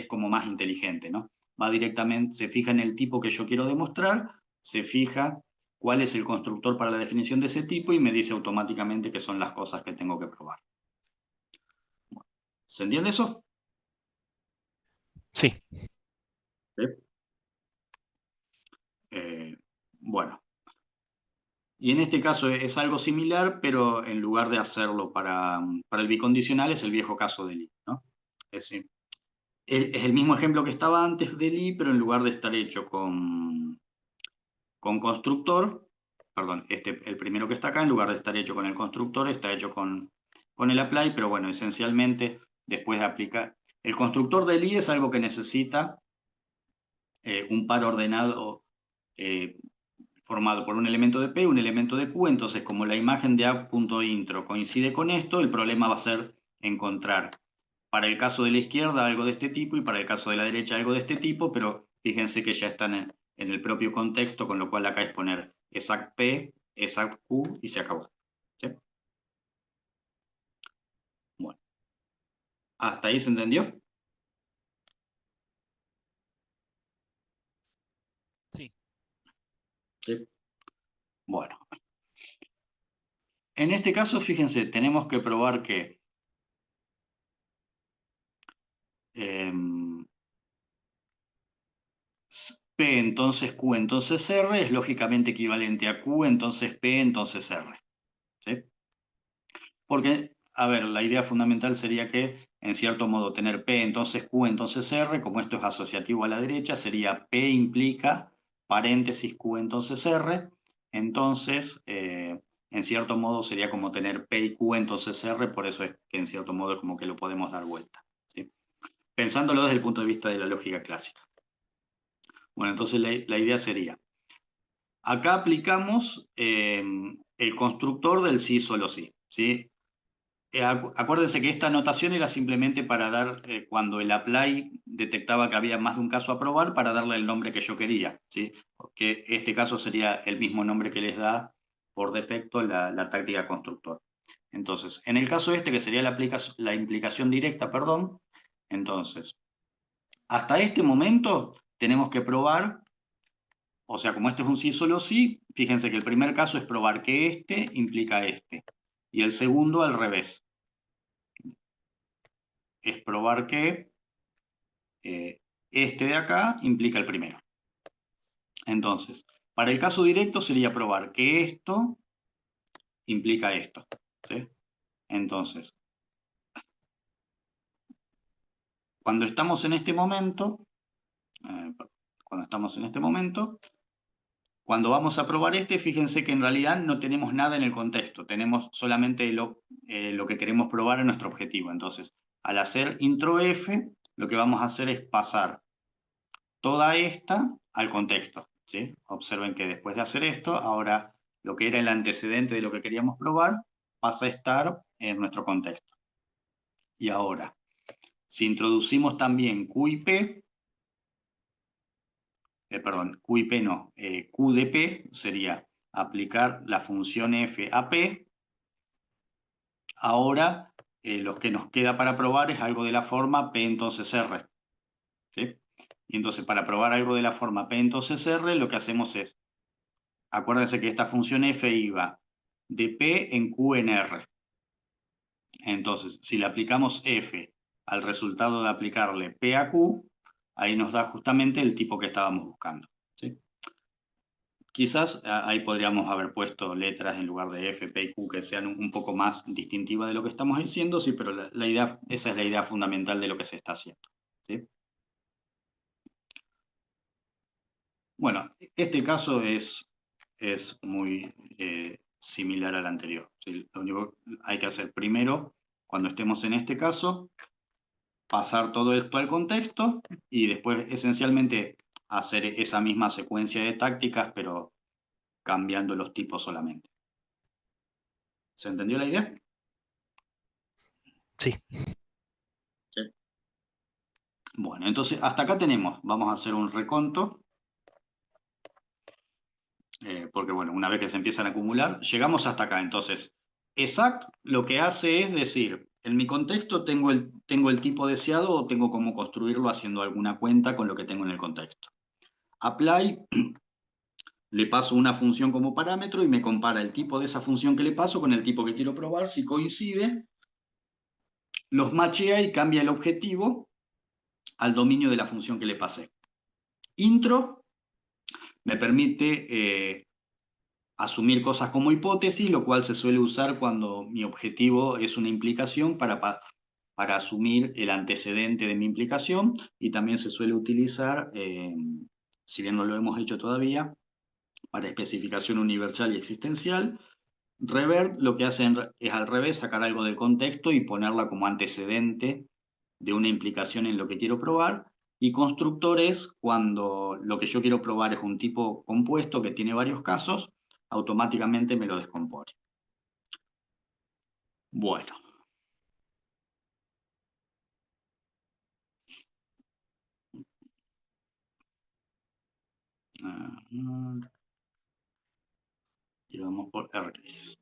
como más inteligente, ¿no? Va directamente, se fija en el tipo que yo quiero demostrar, se fija cuál es el constructor para la definición de ese tipo y me dice automáticamente qué son las cosas que tengo que probar. ¿Se entiende eso? Sí. ¿Sí? Bueno. Y en este caso es algo similar, pero en lugar de hacerlo para el bicondicional es el viejo caso de Lie, ¿no? Es decir, es el mismo ejemplo que estaba antes de Lie, pero en lugar de estar hecho con constructor, perdón, el primero que está acá, en lugar de estar hecho con el constructor, está hecho con el apply, pero bueno, esencialmente después de aplicar. El constructor de Lie es algo que necesita un par ordenado formado por un elemento de P y un elemento de Q. Entonces, como la imagen de app.intro coincide con esto, el problema va a ser encontrar para el caso de la izquierda algo de este tipo y para el caso de la derecha algo de este tipo, pero fíjense que ya están en el propio contexto, con lo cual acá es poner exact P, exact Q y se acabó. ¿Sí? Bueno, ¿hasta ahí se entendió? Sí. Sí. Bueno, en este caso, fíjense, tenemos que probar que P entonces Q entonces R es lógicamente equivalente a Q entonces P entonces R. ¿Sí? Porque, a ver, la idea fundamental sería que, en cierto modo, tener P entonces Q entonces R, como esto es asociativo a la derecha, sería P implica paréntesis Q entonces R. Entonces, en cierto modo, sería como tener P y Q entonces R, por eso es que en cierto modo es como que lo podemos dar vuelta. ¿Sí? Pensándolo desde el punto de vista de la lógica clásica. Bueno, entonces la idea sería, acá aplicamos el constructor del sí solo sí, ¿sí? acuérdense que esta anotación era simplemente para dar, cuando el apply detectaba que había más de un caso a probar, para darle el nombre que yo quería, ¿sí? Porque este caso sería el mismo nombre que les da por defecto la táctica constructor. Entonces, en el caso este, que sería la implicación directa, perdón, entonces, hasta este momento tenemos que probar, o sea, como este es un sí solo sí, fíjense que el primer caso es probar que este implica este, y el segundo al revés. Es probar que este de acá implica el primero. Entonces, para el caso directo sería probar que esto implica esto, ¿sí? Entonces, cuando estamos en este momento, cuando vamos a probar este, fíjense que en realidad no tenemos nada en el contexto, tenemos solamente lo que queremos probar en nuestro objetivo. Entonces, al hacer intro F, lo que vamos a hacer es pasar toda esta al contexto, ¿sí? Observen que después de hacer esto, ahora lo que era el antecedente de lo que queríamos probar pasa a estar en nuestro contexto. Y ahora, si introducimos también Q y P, Q y P no, Q de P sería aplicar la función F a P. Ahora, lo que nos queda para probar es algo de la forma P entonces R, ¿sí? Y entonces, para probar algo de la forma P entonces R, lo que hacemos es, acuérdense que esta función F iba de P en Q en R. Entonces, si le aplicamos F al resultado de aplicarle P a Q, ahí nos da justamente el tipo que estábamos buscando, ¿sí? Quizás ahí podríamos haber puesto letras en lugar de F, P y Q que sean un poco más distintivas de lo que estamos diciendo, sí, pero esa es la idea fundamental de lo que se está haciendo, ¿sí? Bueno, este caso es muy similar al anterior, ¿sí? Lo único que hay que hacer primero, cuando estemos en este caso, pasar todo esto al contexto y después esencialmente hacer esa misma secuencia de tácticas, pero cambiando los tipos solamente. ¿Se entendió la idea? Sí. Sí. Bueno, entonces hasta acá tenemos, vamos a hacer un reconto, porque bueno, una vez que se empiezan a acumular, llegamos hasta acá. Entonces, exact lo que hace es decir, en mi contexto tengo el tipo deseado o tengo cómo construirlo haciendo alguna cuenta con lo que tengo en el contexto. Apply, le paso una función como parámetro y me compara el tipo de esa función que le paso con el tipo que quiero probar. Si coincide, los machea y cambia el objetivo al dominio de la función que le pasé. Intro me permite asumir cosas como hipótesis, lo cual se suele usar cuando mi objetivo es una implicación para asumir el antecedente de mi implicación, y también se suele utilizar, si bien no lo hemos hecho todavía, para especificación universal y existencial. Revert lo que hace es al revés, sacar algo del contexto y ponerla como antecedente de una implicación en lo que quiero probar. Y constructor es cuando lo que yo quiero probar es un tipo compuesto que tiene varios casos, automáticamente me lo descompone. Bueno. Y vamos por RCase.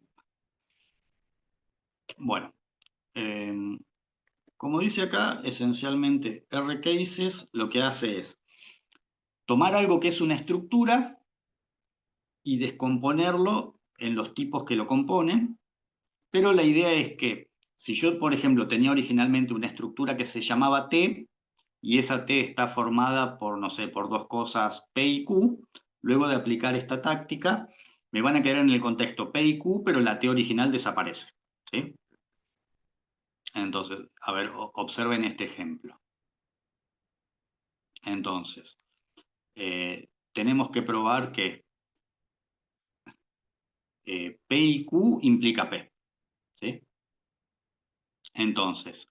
Bueno. Como dice acá, esencialmente RCases lo que hace es tomar algo que es una estructura y descomponerlo en los tipos que lo componen, pero la idea es que si yo, por ejemplo, tenía originalmente una estructura que se llamaba T, y esa T está formada por, no sé, por dos cosas P y Q, luego de aplicar esta táctica, me van a quedar en el contexto P y Q, pero la T original desaparece, ¿sí? Entonces, a ver, observen este ejemplo. Entonces, tenemos que probar que P y Q implica P, ¿sí? Entonces,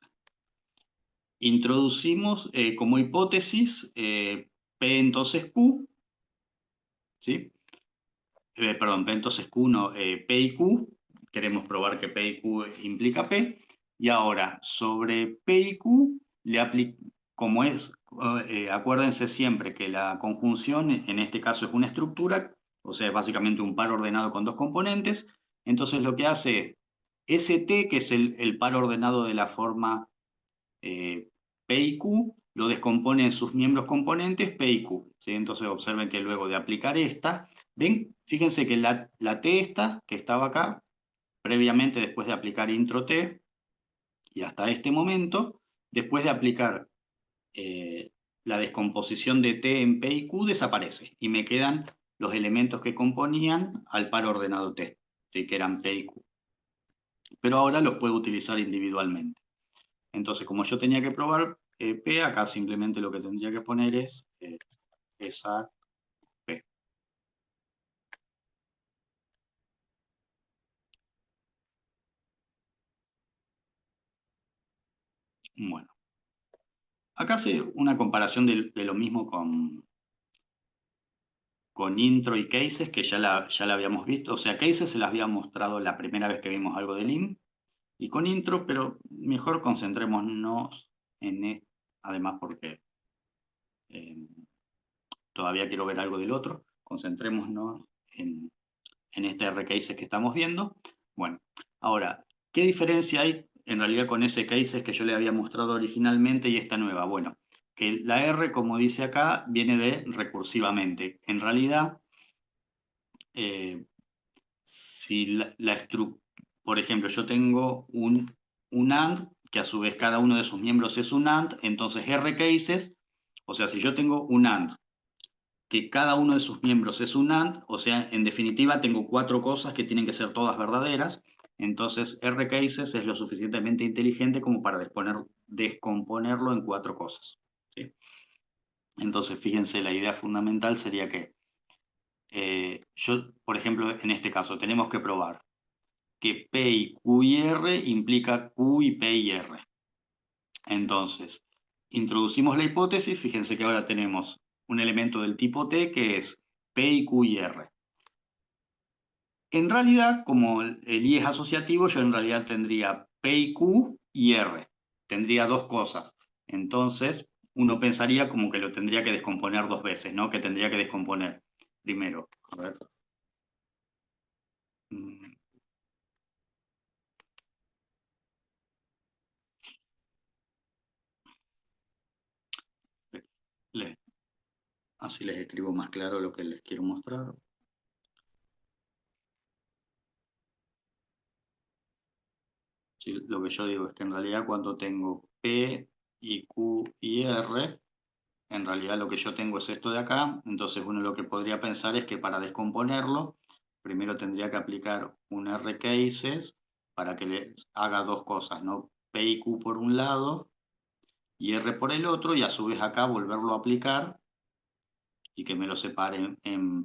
introducimos como hipótesis P entonces Q, ¿sí? Perdón, P entonces Q no, P y Q, queremos probar que P y Q implica P, Y ahora, sobre P y Q, como es, acuérdense siempre que la conjunción, en este caso es una estructura, o sea, es básicamente un par ordenado con dos componentes. Entonces lo que hace es ST, que es el par ordenado de la forma P y Q, lo descompone en sus miembros componentes P y Q. ¿Sí? Entonces observen que luego de aplicar esta, ven, fíjense que la T esta, que estaba acá, previamente después de aplicar intro T, y hasta este momento, después de aplicar la descomposición de T en P y Q, desaparece. Y me quedan los elementos que componían al par ordenado T, ¿sí? Que eran P y Q. Pero ahora los puedo utilizar individualmente. Entonces, como yo tenía que probar P, acá simplemente lo que tendría que poner es esa P. Bueno. Acá hace una comparación de lo mismo con intro y cases, que ya la habíamos visto. O sea, cases se las había mostrado la primera vez que vimos algo de Lean, y con intro, pero mejor concentrémonos en esto, además porque todavía quiero ver algo del otro. Concentrémonos en este RCases que estamos viendo. Bueno, ahora, ¿qué diferencia hay en realidad con ese cases que yo le había mostrado originalmente y esta nueva? Bueno, que la R, como dice acá, viene de recursivamente. En realidad, si por ejemplo, yo tengo un AND, que a su vez cada uno de sus miembros es un AND, entonces RCases, o sea, si yo tengo un AND, que cada uno de sus miembros es un AND, o sea, en definitiva tengo cuatro cosas que tienen que ser todas verdaderas, entonces RCases es lo suficientemente inteligente como para descomponerlo en cuatro cosas. ¿Sí? Entonces, fíjense, la idea fundamental sería que yo, por ejemplo, en este caso, tenemos que probar que P y Q y R implica Q y P y R. Entonces, introducimos la hipótesis, fíjense que ahora tenemos un elemento del tipo T que es P y Q y R. En realidad, como el I es asociativo, yo en realidad tendría P y Q y R. Tendría dos cosas. Entonces, uno pensaría como que lo tendría que descomponer dos veces, ¿no? Que tendría que descomponer primero. A ver. Así les escribo más claro lo que les quiero mostrar. Sí, lo que yo digo es que en realidad cuando tengo P y Q y R, en realidad lo que yo tengo es esto de acá. Entonces uno lo que podría pensar es que para descomponerlo, primero tendría que aplicar un RCases para que le haga dos cosas, ¿no? P y Q por un lado y R por el otro, y a su vez acá volverlo a aplicar y que me lo separe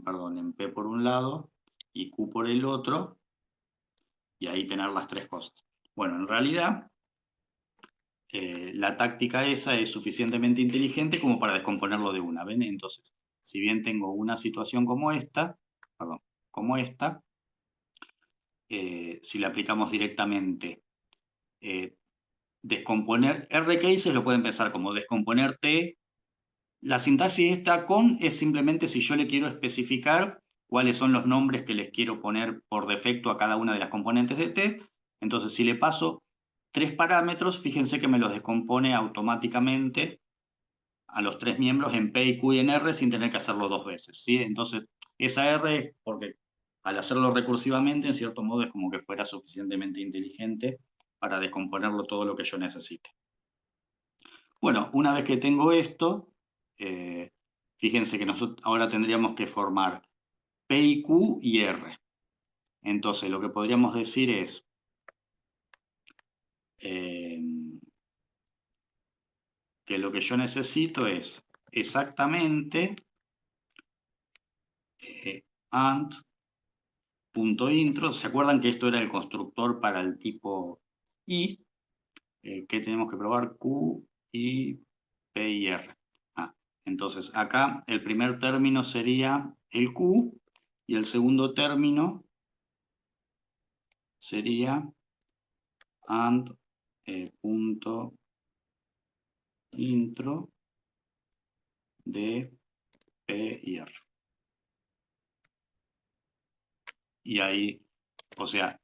perdón, en P por un lado y Q por el otro, y ahí tener las tres cosas. Bueno, en realidad la táctica esa es suficientemente inteligente como para descomponerlo de una, ¿ven? Entonces, si bien tengo una situación como esta, perdón, como esta, si la aplicamos directamente, descomponer RCases lo pueden pensar como descomponer T. La sintaxis esta con es simplemente si yo le quiero especificar cuáles son los nombres que les quiero poner por defecto a cada una de las componentes de T. Entonces, si le paso tres parámetros, fíjense que me los descompone automáticamente a los tres miembros en P y Q y en R sin tener que hacerlo dos veces. ¿Sí? Entonces, esa R es porque al hacerlo recursivamente, en cierto modo, es como que fuera suficientemente inteligente para descomponerlo todo lo que yo necesite. Bueno, una vez que tengo esto, fíjense que nosotros ahora tendríamos que formar P y Q y R. Entonces, lo que podríamos decir es que lo que yo necesito es exactamente ant.intro. ¿Se acuerdan que esto era el constructor para el tipo I? Que tenemos que probar Q, I, P y R. Entonces, acá el primer término sería el Q y el segundo término sería ant punto intro de P y R. Y ahí, o sea,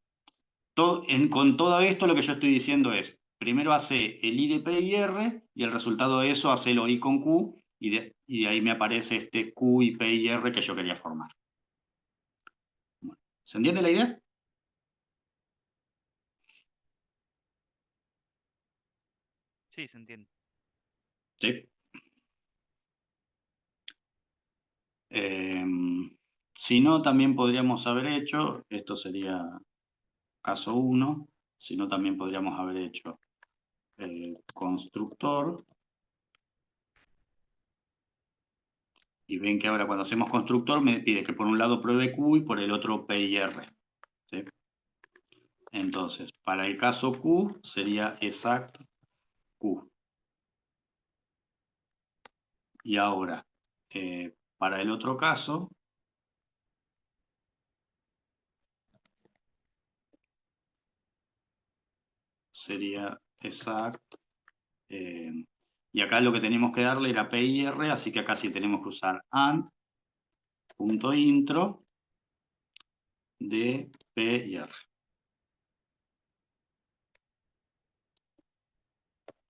con todo esto lo que yo estoy diciendo es, primero hace el I de P y R, y el resultado de eso hace el I con Q, y de ahí me aparece este Q y P y R que yo quería formar. Bueno, ¿se entiende la idea? Sí, se entiende. Sí. Si no, también podríamos haber hecho, esto sería caso 1, si no, también podríamos haber hecho constructor. Y ven que ahora cuando hacemos constructor me pide que por un lado pruebe Q y por el otro P y R. ¿Sí? Entonces, para el caso Q sería exact Q. Y ahora, para el otro caso, sería exact. Y acá lo que teníamos que darle era P y R, así que acá sí tenemos que usar and.intro de P y R.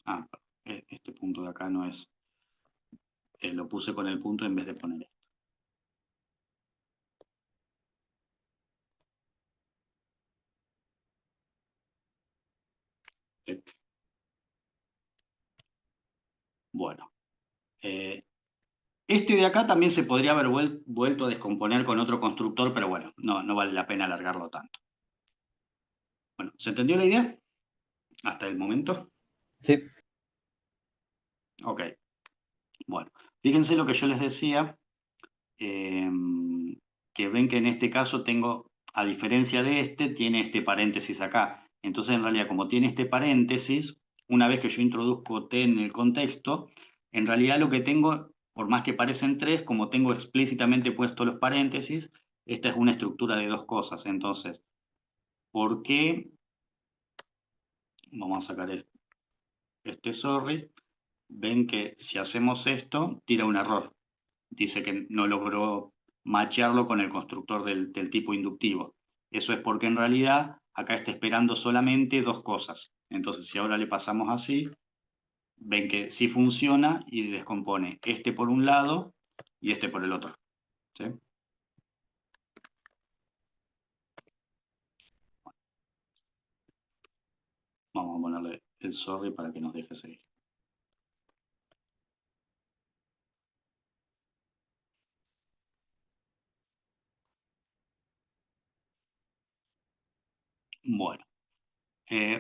Ah, este punto de acá no es. Lo puse con el punto en vez de poner esto. Bueno. Este de acá también se podría haber vuelto a descomponer con otro constructor, pero bueno, no vale la pena alargarlo tanto. Bueno, ¿se entendió la idea? Hasta el momento. Sí. Ok. Bueno, fíjense lo que yo les decía, que ven que en este caso tengo, a diferencia de este, tiene este paréntesis acá. Entonces, en realidad, como tiene este paréntesis, una vez que yo introduzco T en el contexto, en realidad lo que tengo, por más que parecen tres, como tengo explícitamente puesto los paréntesis, esta es una estructura de dos cosas. Entonces, ¿por qué? Vamos a sacar este sorry. Ven que si hacemos esto, tira un error. Dice que no logró machearlo con el constructor del tipo inductivo. Eso es porque en realidad acá está esperando solamente dos cosas. Entonces, si ahora le pasamos así, ven que sí funciona y descompone este por un lado y este por el otro. ¿Sí? Vamos a ponerle el sorry para que nos deje seguir. Bueno.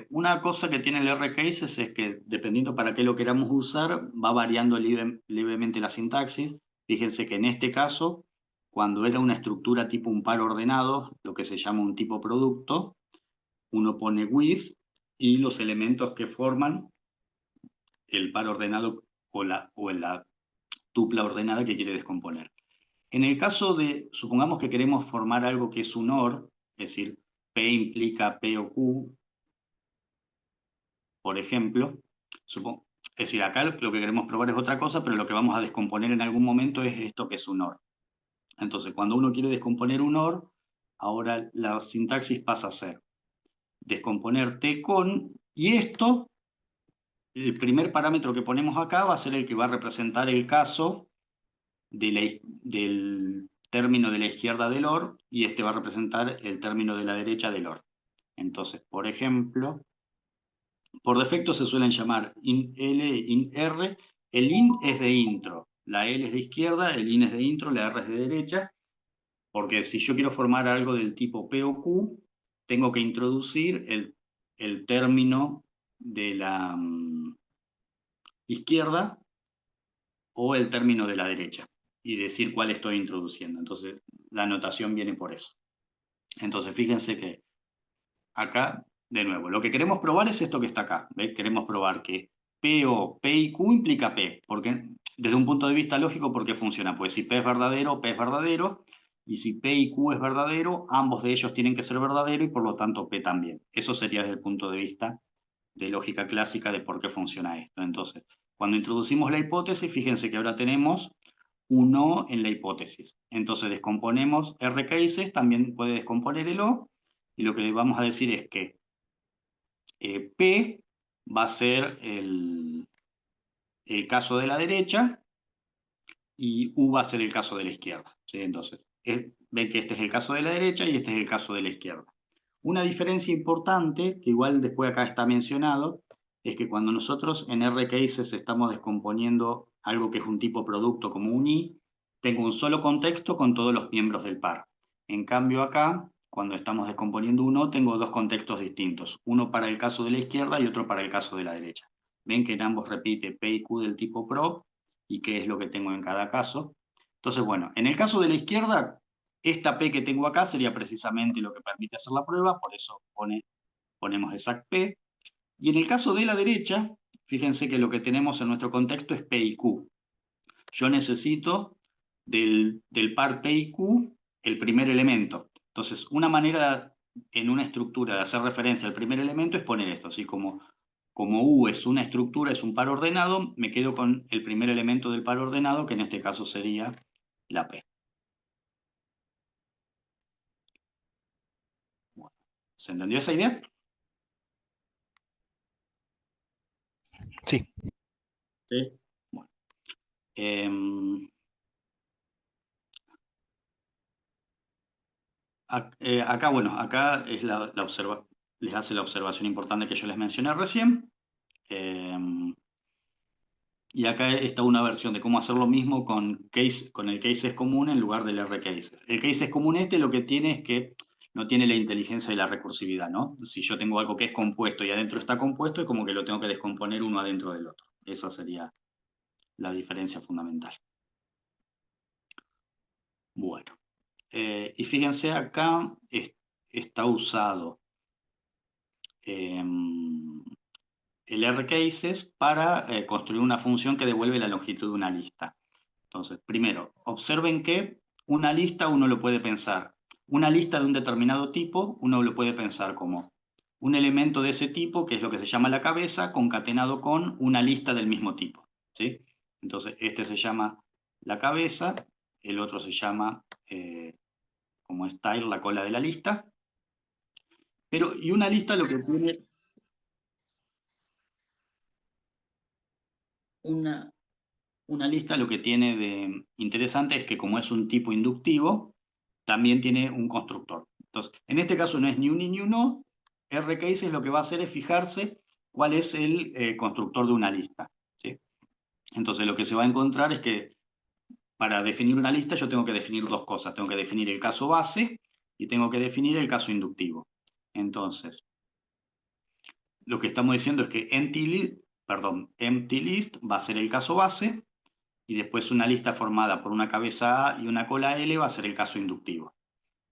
Una cosa que tiene el R-Cases es que dependiendo para qué lo queramos usar, va variando levemente la sintaxis. Fíjense que en este caso, cuando era una estructura tipo un par ordenado, lo que se llama un tipo producto, uno pone with y los elementos que forman el par ordenado o la tupla ordenada que quiere descomponer. En el caso de, supongamos que queremos formar algo que es un OR, es decir, P implica P o Q, por ejemplo, es decir, acá lo que queremos probar es otra cosa, pero lo que vamos a descomponer en algún momento es esto que es un OR. Entonces, cuando uno quiere descomponer un OR, ahora la sintaxis pasa a ser descomponer T con, y esto, el primer parámetro que ponemos acá va a ser el que va a representar el caso del término de la izquierda del OR, y este va a representar el término de la derecha del OR. Entonces, por ejemplo, por defecto se suelen llamar IN-L, IN-R. El IN es de intro, la L es de izquierda, el IN es de intro, la R es de derecha, porque si yo quiero formar algo del tipo P o Q, tengo que introducir el término de la izquierda o el término de la derecha y decir cuál estoy introduciendo. Entonces, la anotación viene por eso. Entonces, fíjense que acá, de nuevo, lo que queremos probar es esto que está acá. ¿Ves? Queremos probar que P y Q implica P, porque desde un punto de vista lógico, ¿por qué funciona? Pues si P es verdadero, y si P y Q es verdadero, ambos de ellos tienen que ser verdaderos y por lo tanto P también. Eso sería desde el punto de vista de lógica clásica de por qué funciona esto. Entonces, cuando introducimos la hipótesis, fíjense que ahora tenemos un O en la hipótesis. Entonces descomponemos R cases, también puede descomponer el O, y lo que le vamos a decir es que P va a ser el caso de la derecha y U va a ser el caso de la izquierda. ¿Sí? Entonces, ven que este es el caso de la derecha y este es el caso de la izquierda. Una diferencia importante, que igual después acá está mencionado, es que cuando nosotros en R cases estamos descomponiendo algo que es un tipo producto como un I, tengo un solo contexto con todos los miembros del par. En cambio acá, cuando estamos descomponiendo uno, tengo dos contextos distintos, uno para el caso de la izquierda y otro para el caso de la derecha. Ven que en ambos repite P y Q del tipo prop y qué es lo que tengo en cada caso. Entonces, bueno, en el caso de la izquierda, esta P que tengo acá sería precisamente lo que permite hacer la prueba, por eso ponemos exact P. Y en el caso de la derecha, fíjense que lo que tenemos en nuestro contexto es P y Q. Yo necesito del par P y Q el primer elemento. Entonces, una manera en una estructura de hacer referencia al primer elemento es poner esto, así como U es una estructura, es un par ordenado, me quedo con el primer elemento del par ordenado, que en este caso sería la P. Bueno, ¿se entendió esa idea? Sí. Sí. Bueno. Acá, bueno, acá es les hace la observación importante que yo les mencioné recién. Y acá está una versión de cómo hacer lo mismo con el cases común en lugar del R cases. El cases común lo que tiene es que no tiene la inteligencia de la recursividad, ¿no? Si yo tengo algo que es compuesto y adentro está compuesto, es como que lo tengo que descomponer uno adentro del otro. Esa sería la diferencia fundamental. Bueno, y fíjense acá está usado el R cases para construir una función que devuelve la longitud de una lista. Entonces, primero, observen que una lista uno lo puede pensar. Una lista de un determinado tipo, uno lo puede pensar como un elemento de ese tipo, que es lo que se llama la cabeza, concatenado con una lista del mismo tipo. ¿Sí? Entonces, este se llama la cabeza, el otro se llama como style, la cola de la lista. Pero, y una lista lo que tiene una, una lista lo que tiene de interesante es que como es un tipo inductivo, también tiene un constructor. Entonces, en este caso no es ni un ni uno, RCases lo que va a hacer es fijarse cuál es el constructor de una lista. ¿Sí? Entonces, lo que se va a encontrar es que para definir una lista yo tengo que definir dos cosas. Tengo que definir el caso base y tengo que definir el caso inductivo. Entonces, lo que estamos diciendo es que empty list va a ser el caso base y después una lista formada por una cabeza A y una cola L va a ser el caso inductivo.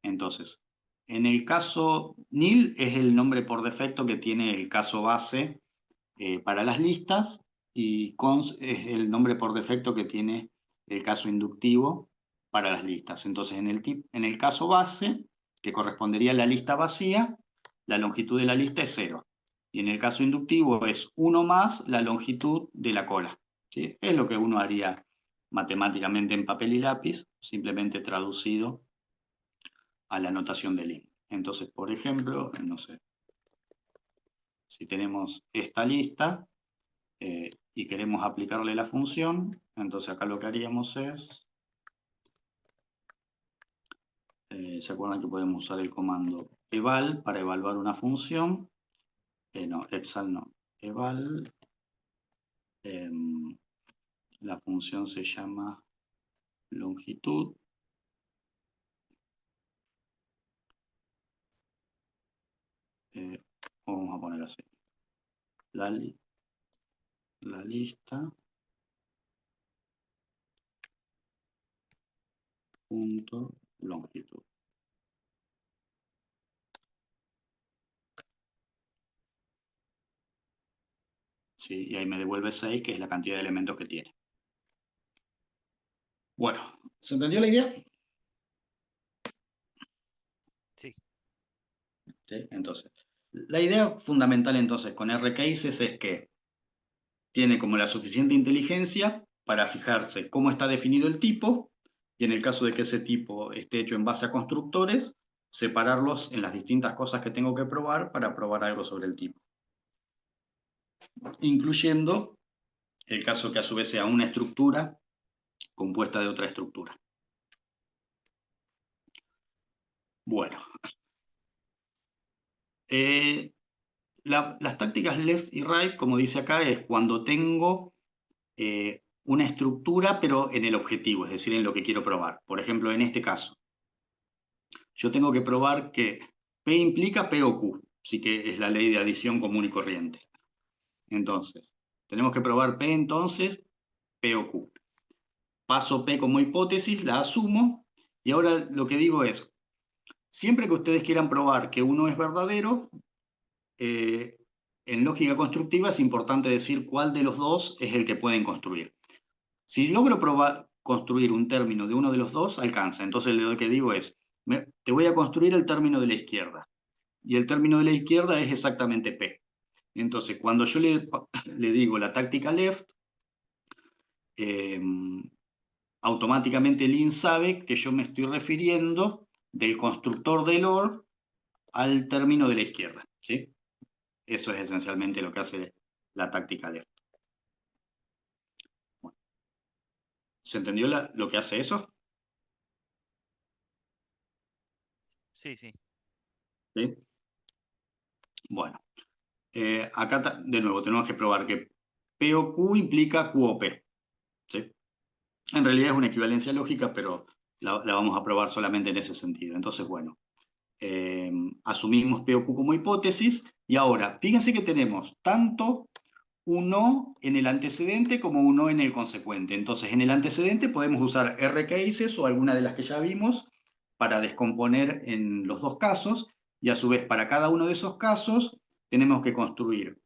Entonces, en el caso nil es el nombre por defecto que tiene el caso base para las listas y cons es el nombre por defecto que tiene el caso inductivo para las listas. Entonces, en el caso base, que correspondería a la lista vacía, la longitud de la lista es 0. Y en el caso inductivo es 1 más la longitud de la cola. ¿Sí? Es lo que uno haría matemáticamente en papel y lápiz, simplemente traducido a la notación de lim. Entonces, por ejemplo, no sé, si tenemos esta lista y queremos aplicarle la función, entonces acá lo que haríamos es, ¿se acuerdan que podemos usar el comando eval para evaluar una función? No, exal no, eval, la función se llama longitud, vamos a poner así, la lista punto longitud. ¿Sí? Y ahí me devuelve 6, que es la cantidad de elementos que tiene. Bueno, ¿se entendió la idea? Sí. ¿Sí? Entonces, La idea fundamental entonces con RCases es que tiene como la suficiente inteligencia para fijarse cómo está definido el tipo, y en el caso de que ese tipo esté hecho en base a constructores, separarlos en las distintas cosas que tengo que probar para probar algo sobre el tipo. Incluyendo el caso que a su vez sea una estructura compuesta de otra estructura. Bueno. Las tácticas left y right, como dice acá, es cuando tengo una estructura, pero en el objetivo, es decir, en lo que quiero probar. Por ejemplo, en este caso, yo tengo que probar que P implica P o Q, así que es la ley de adición común y corriente. Entonces, tenemos que probar P entonces, P o Q. Paso P como hipótesis, la asumo, y ahora lo que digo es, siempre que ustedes quieran probar que uno es verdadero, en lógica constructiva es importante decir cuál de los dos es el que pueden construir. Si logro construir un término de uno de los dos, alcanza. Entonces lo que digo es, te voy a construir el término de la izquierda. Y el término de la izquierda es exactamente P. Entonces, cuando yo le digo la táctica left, automáticamente Lean sabe que yo me estoy refiriendo del constructor del OR al término de la izquierda, ¿sí? Eso es esencialmente lo que hace la táctica left. Bueno, ¿se entendió lo que hace eso? Sí, sí. ¿Sí? Bueno, acá de nuevo tenemos que probar que P o Q implica Q o P, ¿sí? En realidad es una equivalencia lógica, pero la vamos a probar solamente en ese sentido. Entonces, bueno, asumimos P o Q como hipótesis, y ahora, fíjense que tenemos tanto un no en el antecedente como un no en el consecuente. Entonces, en el antecedente podemos usar RCases o alguna de las que ya vimos para descomponer en los dos casos, y a su vez para cada uno de esos casos tenemos que construir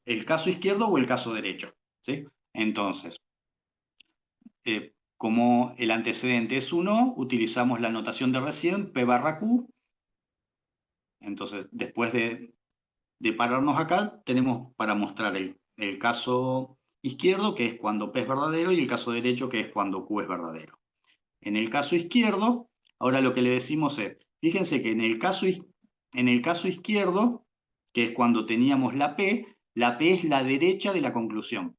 el caso izquierdo o el caso derecho, ¿sí? Entonces, como el antecedente es 1, utilizamos la notación de recién, P barra Q. Entonces, después de pararnos acá, tenemos para mostrar el caso izquierdo, que es cuando P es verdadero, y el caso derecho, que es cuando Q es verdadero. En el caso izquierdo, ahora lo que le decimos es, fíjense que en el caso izquierdo, que es cuando teníamos la P es la derecha de la conclusión.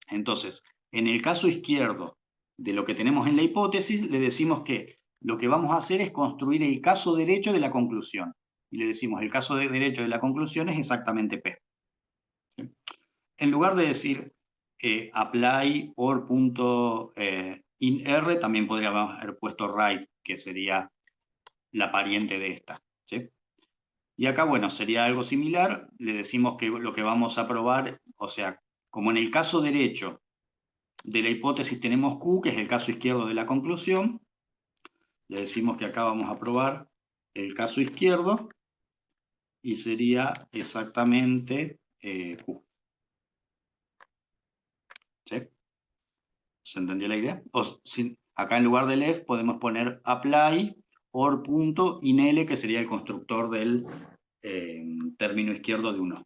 Entonces, en el caso izquierdo de lo que tenemos en la hipótesis, le decimos que lo que vamos a hacer es construir el caso derecho de la conclusión. Y le decimos, el caso derecho de la conclusión es exactamente P. ¿Sí? En lugar de decir apply or.inR, también podríamos haber puesto right, que sería la pariente de esta. ¿Sí? Y acá, bueno, sería algo similar. Le decimos que lo que vamos a probar, o sea, como en el caso derecho de la hipótesis tenemos Q, que es el caso izquierdo de la conclusión, le decimos que acá vamos a probar el caso izquierdo y sería exactamente Q. ¿Sí? ¿Se entendió la idea? Acá en lugar de left podemos poner apply or.inL, que sería el constructor del término izquierdo de 1.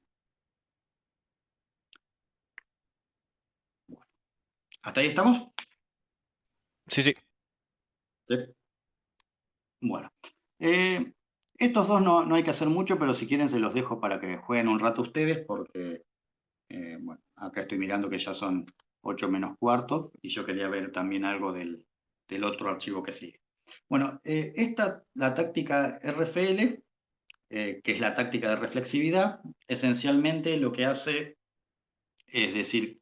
¿Hasta ahí estamos? Sí, sí. ¿Sí? Bueno. Estos dos no hay que hacer mucho, pero si quieren se los dejo para que jueguen un rato ustedes, porque bueno, acá estoy mirando que ya son 8 menos cuarto, y yo quería ver también algo del otro archivo que sigue. Bueno, la táctica RFL, que es la táctica de reflexividad, esencialmente lo que hace es decir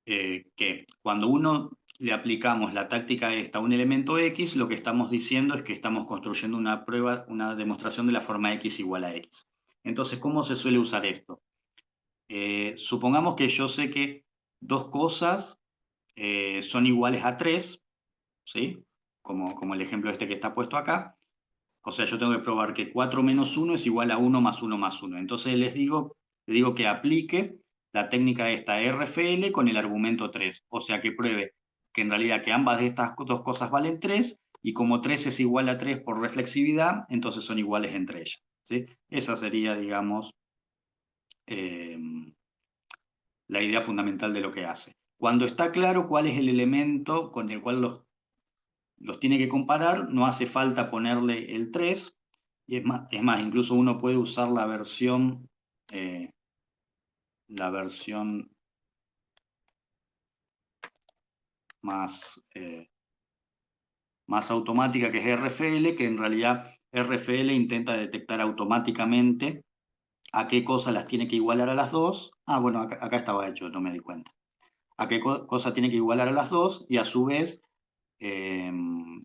que cuando uno le aplicamos la táctica esta a un elemento X, lo que estamos diciendo es que estamos construyendo una prueba, una demostración de la forma X igual a X. Entonces, ¿cómo se suele usar esto? Supongamos que yo sé que dos cosas son iguales a 3, ¿sí? Como el ejemplo este que está puesto acá. O sea, yo tengo que probar que 4 menos 1 es igual a 1 más 1 más 1. Entonces le digo que aplique la técnica esta RFL con el argumento 3. O sea, que pruebe que en realidad que ambas de estas dos cosas valen 3, y como 3 es igual a 3 por reflexividad, entonces son iguales entre ellas, ¿sí? Esa sería, digamos, la idea fundamental de lo que hace. Cuando está claro cuál es el elemento con el cual los tiene que comparar, no hace falta ponerle el 3, y es más, incluso uno puede usar la versión más, más automática, que es RFL, que en realidad RFL intenta detectar automáticamente a qué cosas las tiene que igualar a las dos. Ah, bueno, acá estaba hecho, no me di cuenta. A qué cosa tiene que igualar a las dos, y a su vez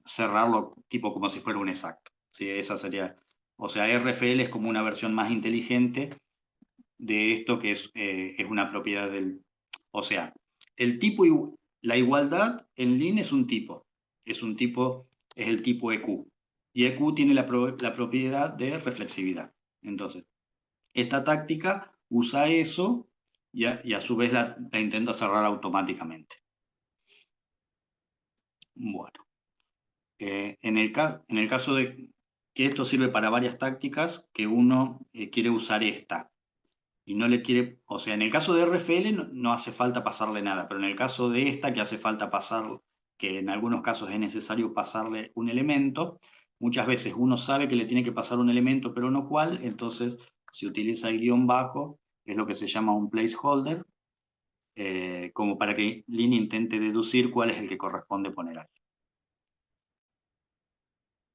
cerrarlo tipo como si fuera un exacto. ¿Sí? Esa sería, o sea, RFL es como una versión más inteligente de esto, que es una propiedad del... O sea, el tipo, la igualdad en Lean es un tipo, es el tipo EQ. Y EQ tiene la propiedad de reflexividad. Entonces, esta táctica usa eso y a su vez la intenta cerrar automáticamente. Bueno, en el caso de que esto sirve para varias tácticas, que uno quiere usar esta y no le quiere, o sea, en el caso de RFL no hace falta pasarle nada, pero en el caso de esta, que hace falta pasar, que en algunos casos es necesario pasarle un elemento, muchas veces uno sabe que le tiene que pasar un elemento, pero no cuál, entonces se utiliza el guión bajo, que es lo que se llama un placeholder, como para que Lean intente deducir cuál es el que corresponde poner ahí.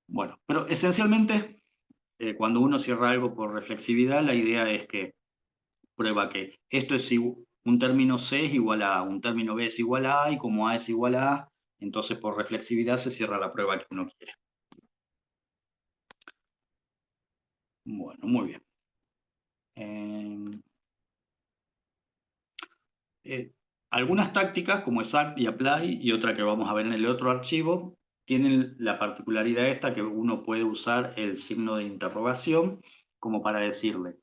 Bueno, pero esencialmente, cuando uno cierra algo por reflexividad, la idea es que prueba que esto es un término C es igual a A, un término B es igual a A, y como A es igual a A, entonces por reflexividad se cierra la prueba que uno quiere. Bueno, muy bien. Algunas tácticas como exact y apply, y otra que vamos a ver en el otro archivo, tienen la particularidad esta, que uno puede usar el signo de interrogación como para decirle,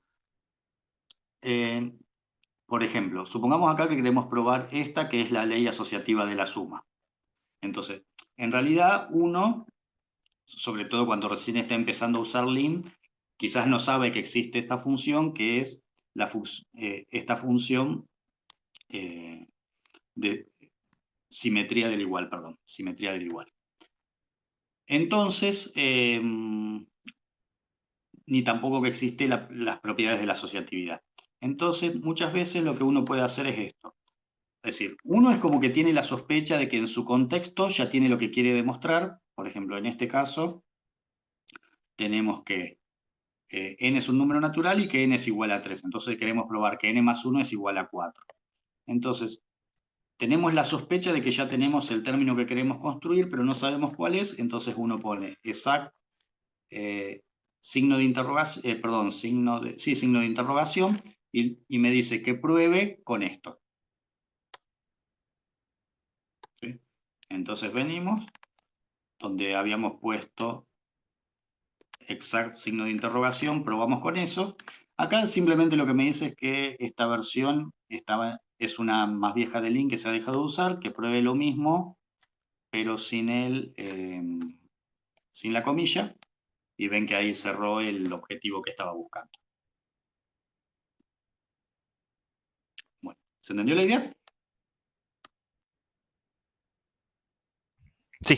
por ejemplo, supongamos acá que queremos probar esta, que es la ley asociativa de la suma. Entonces, en realidad uno, sobre todo cuando recién está empezando a usar Lean, quizás no sabe que existe esta función, que es esta función de simetría del igual, perdón, simetría del igual. Entonces, ni tampoco que existe las propiedades de la asociatividad. Entonces, muchas veces lo que uno puede hacer es esto. Es decir, uno es como que tiene la sospecha de que en su contexto ya tiene lo que quiere demostrar. Por ejemplo, en este caso, tenemos que n es un número natural y que n es igual a 3. Entonces queremos probar que n más 1 es igual a 4. Entonces, tenemos la sospecha de que ya tenemos el término que queremos construir, pero no sabemos cuál es. Entonces uno pone exact, signo de interrogación, perdón, signo de interrogación, y me dice que pruebe con esto. ¿Sí? Entonces venimos donde habíamos puesto exact, signo de interrogación, probamos con eso. Acá simplemente lo que me dice es que esta versión es una más vieja de Lean que se ha dejado de usar, que pruebe lo mismo, pero sin la comilla, y ven que ahí cerró el objetivo que estaba buscando. Bueno, ¿se entendió la idea? Sí.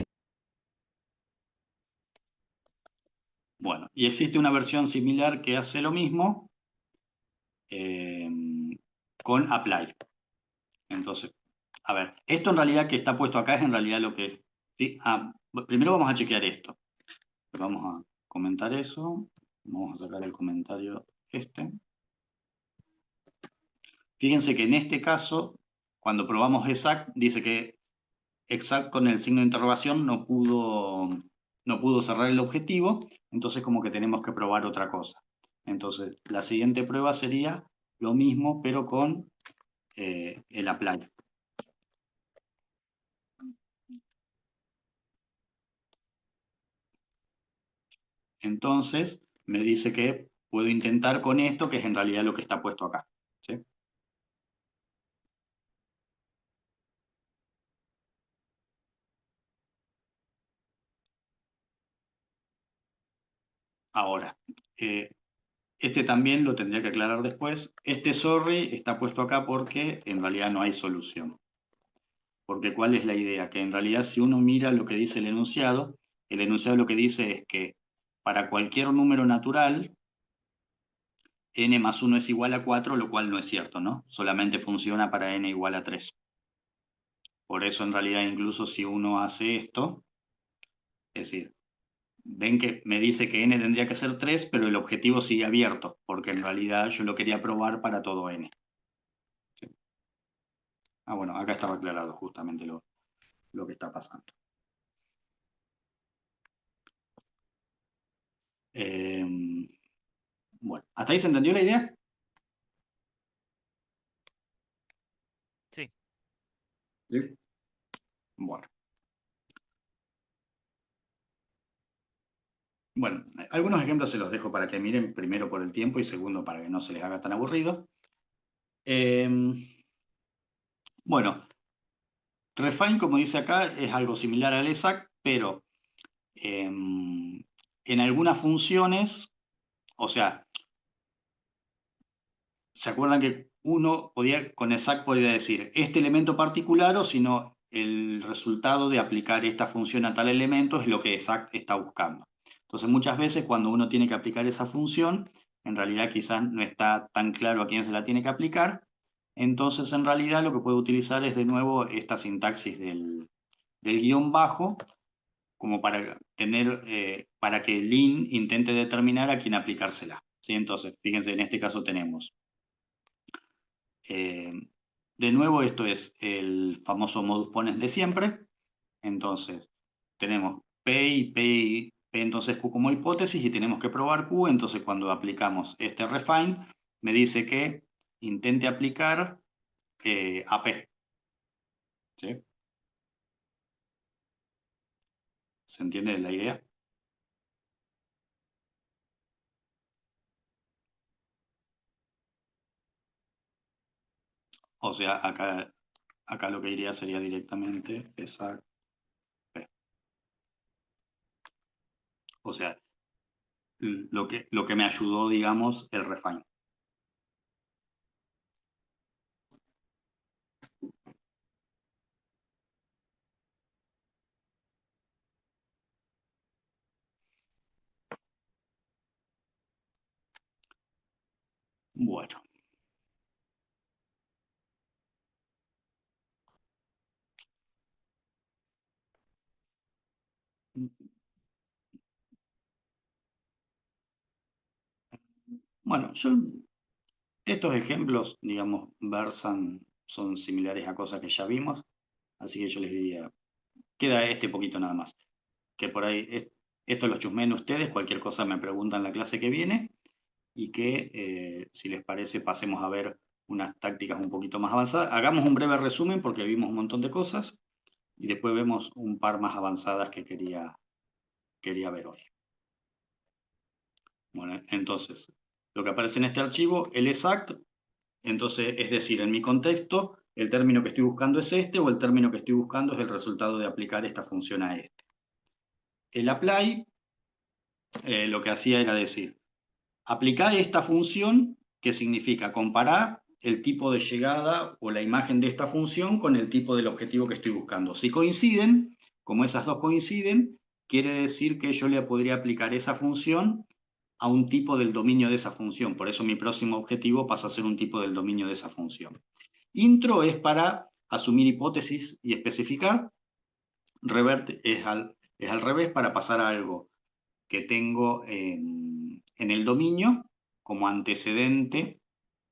Bueno, y existe una versión similar que hace lo mismo con apply. Entonces, a ver, esto en realidad que está puesto acá es en realidad lo que... ¿sí? Primero vamos a chequear esto. Vamos a comentar eso. Vamos a sacar el comentario este. Fíjense que en este caso, cuando probamos exact, dice que exact con el signo de interrogación no pudo cerrar el objetivo, entonces como que tenemos que probar otra cosa. Entonces, la siguiente prueba sería lo mismo, pero con el apply. Entonces, me dice que puedo intentar con esto, que es en realidad lo que está puesto acá. ¿Sí? Ahora, Este también lo tendría que aclarar después. Este sorry está puesto acá porque en realidad no hay solución. Porque ¿cuál es la idea? Que en realidad si uno mira lo que dice el enunciado lo que dice es que para cualquier número natural, n más 1 es igual a 4, lo cual no es cierto, ¿no? Solamente funciona para n igual a 3. Por eso en realidad incluso si uno hace esto, es decir, ven que me dice que n tendría que ser 3, pero el objetivo sigue abierto, porque en realidad yo lo quería probar para todo n. ¿Sí? Ah, bueno, acá estaba aclarado justamente lo que está pasando. Bueno, ¿hasta ahí se entendió la idea? Sí. Sí. Bueno. Bueno, algunos ejemplos se los dejo para que miren, primero por el tiempo y segundo para que no se les haga tan aburrido. Bueno, refine, como dice acá, es algo similar al exact, pero en algunas funciones, o sea, ¿se acuerdan que uno podía, con exact podía decir este elemento particular o si no, el resultado de aplicar esta función a tal elemento es lo que exact está buscando? Entonces, muchas veces cuando uno tiene que aplicar esa función, en realidad quizás no está tan claro a quién se la tiene que aplicar. Entonces, en realidad lo que puede utilizar es de nuevo esta sintaxis del guión bajo, como para tener, para que el in intente determinar a quién aplicársela. ¿Sí? Entonces, fíjense, en este caso tenemos de nuevo, esto es el famoso modus ponens de siempre. Entonces, tenemos P y P entonces Q como hipótesis y tenemos que probar Q. Entonces, cuando aplicamos este refine, me dice que intente aplicar a P. ¿Sí? ¿Se entiende la idea? O sea, acá lo que iría sería directamente exact P. O sea, lo que me ayudó, digamos, el refine. Bueno. Bueno, estos ejemplos, digamos, son similares a cosas que ya vimos, así que yo les diría, queda este poquito nada más, que por ahí esto lo chusmeen ustedes, cualquier cosa me preguntan la clase que viene, y que si les parece pasemos a ver unas tácticas un poquito más avanzadas. Hagamos un breve resumen porque vimos un montón de cosas, y después vemos un par más avanzadas que quería ver hoy. Bueno, entonces, lo que aparece en este archivo, el exact. Entonces, es decir, en mi contexto, el término que estoy buscando es este, o el término que estoy buscando es el resultado de aplicar esta función a este. El apply, lo que hacía era decir, aplicar esta función, que significa comparar el tipo de llegada o la imagen de esta función con el tipo del objetivo que estoy buscando. Si coinciden, como esas dos coinciden, quiere decir que yo le podría aplicar esa función a un tipo del dominio de esa función. Por eso mi próximo objetivo pasa a ser un tipo del dominio de esa función. Intro es para asumir hipótesis y especificar. Revert es al revés, para pasar a algo que tengo en el dominio como antecedente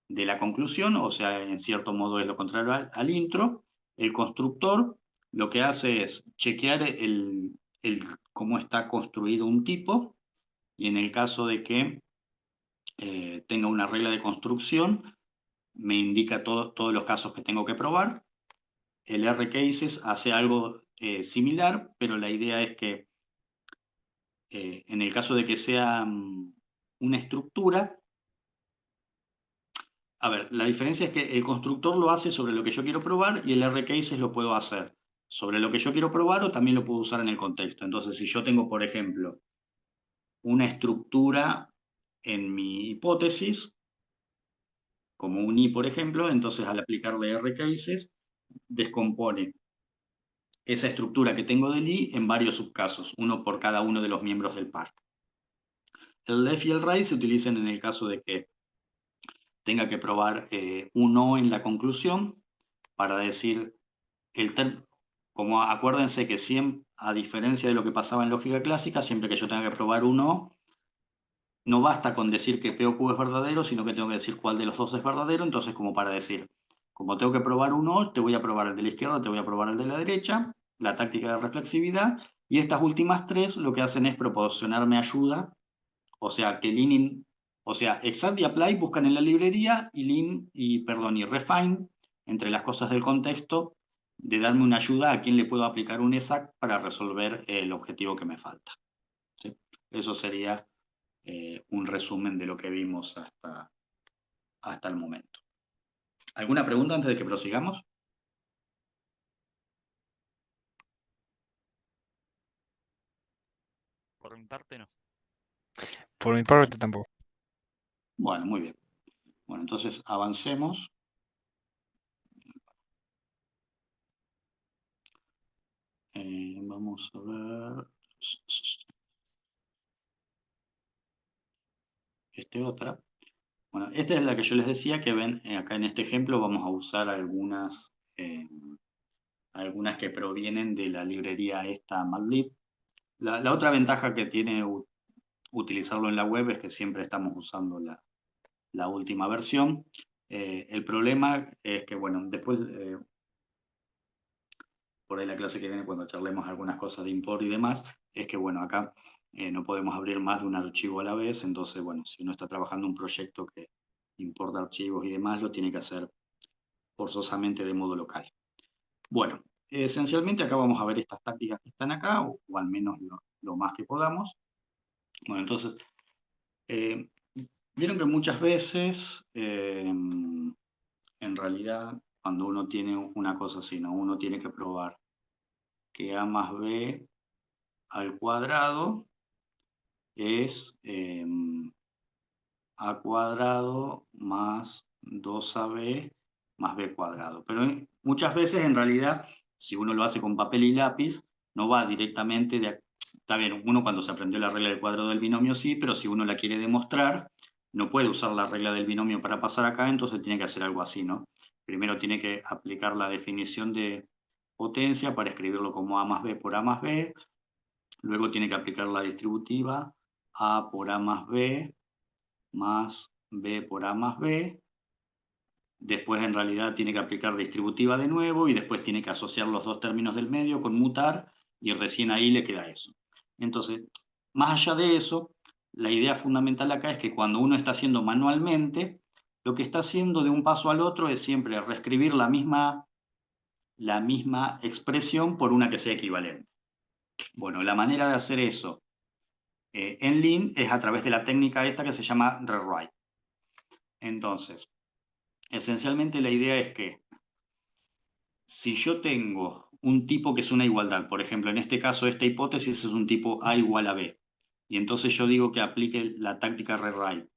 de la conclusión, o sea, en cierto modo es lo contrario al intro. El constructor lo que hace es chequear cómo está construido un tipo, y en el caso de que tenga una regla de construcción, me indica todos los casos que tengo que probar. El rcases hace algo similar, pero la idea es que en el caso de que sea una estructura, a ver, la diferencia es que el constructor lo hace sobre lo que yo quiero probar y el rcases lo puedo hacer sobre lo que yo quiero probar o también lo puedo usar en el contexto. Entonces, si yo tengo, por ejemplo, una estructura en mi hipótesis, como un I, por ejemplo, entonces al aplicarle R-cases, descompone esa estructura que tengo del I en varios subcasos, uno por cada uno de los miembros del par. El left y el right se utilizan en el caso de que tenga que probar un O en la conclusión para decir como acuérdense que siempre, a diferencia de lo que pasaba en lógica clásica, siempre que yo tenga que probar un O, no basta con decir que P o Q es verdadero, sino que tengo que decir cuál de los dos es verdadero. Entonces, como para decir, como tengo que probar un O, te voy a probar el de la izquierda, te voy a probar el de la derecha, la táctica de reflexividad, y estas últimas tres lo que hacen es proporcionarme ayuda, o sea, Exact y Apply buscan en la librería y y Refine, entre las cosas del contexto, de darme una ayuda a quien le puedo aplicar un Exact para resolver el objetivo que me falta. ¿Sí? Eso sería un resumen de lo que vimos hasta el momento. ¿Alguna pregunta antes de que prosigamos? Por mi parte, no. Por mi parte tampoco. Bueno, muy bien. Bueno, entonces avancemos. Vamos a ver. Otra. Bueno, esta es la que yo les decía que ven acá en este ejemplo. Vamos a usar algunas que provienen de la librería esta Madlib. La otra ventaja que tiene utilizarlo en la web es que siempre estamos usando la última versión. El problema es que, bueno, después, por ahí la clase que viene, cuando charlemos algunas cosas de import y demás, es que, bueno, acá no podemos abrir más de un archivo a la vez. Entonces, bueno, si uno está trabajando un proyecto que importa archivos y demás, lo tiene que hacer forzosamente de modo local. Bueno, esencialmente acá vamos a ver estas tácticas que están acá, o al menos lo más que podamos. Bueno, entonces, vieron que muchas veces, en realidad, cuando uno tiene una cosa así, ¿no? Uno tiene que probar que A más B al cuadrado es A cuadrado más 2AB más B cuadrado. Pero muchas veces, en realidad, si uno lo hace con papel y lápiz, no va directamente de... Está bien, uno cuando se aprendió la regla del cuadrado del binomio sí, pero si uno la quiere demostrar, no puede usar la regla del binomio para pasar acá, entonces tiene que hacer algo así, ¿no? Primero tiene que aplicar la definición de potencia para escribirlo como A más B por A más B, luego tiene que aplicar la distributiva A por A más B más B por A más B, después en realidad tiene que aplicar distributiva de nuevo y después tiene que asociar los dos términos del medio con mutar y recién ahí le queda eso. Entonces, más allá de eso, la idea fundamental acá es que cuando uno está haciendo manualmente, lo que está haciendo de un paso al otro es siempre reescribir la misma expresión por una que sea equivalente. Bueno, la manera de hacer eso en Lean es a través de la técnica esta que se llama rewrite. Entonces, esencialmente la idea es que si yo tengo un tipo que es una igualdad, por ejemplo, en este caso esta hipótesis es un tipo A igual a B, y entonces yo digo que aplique la táctica rewrite.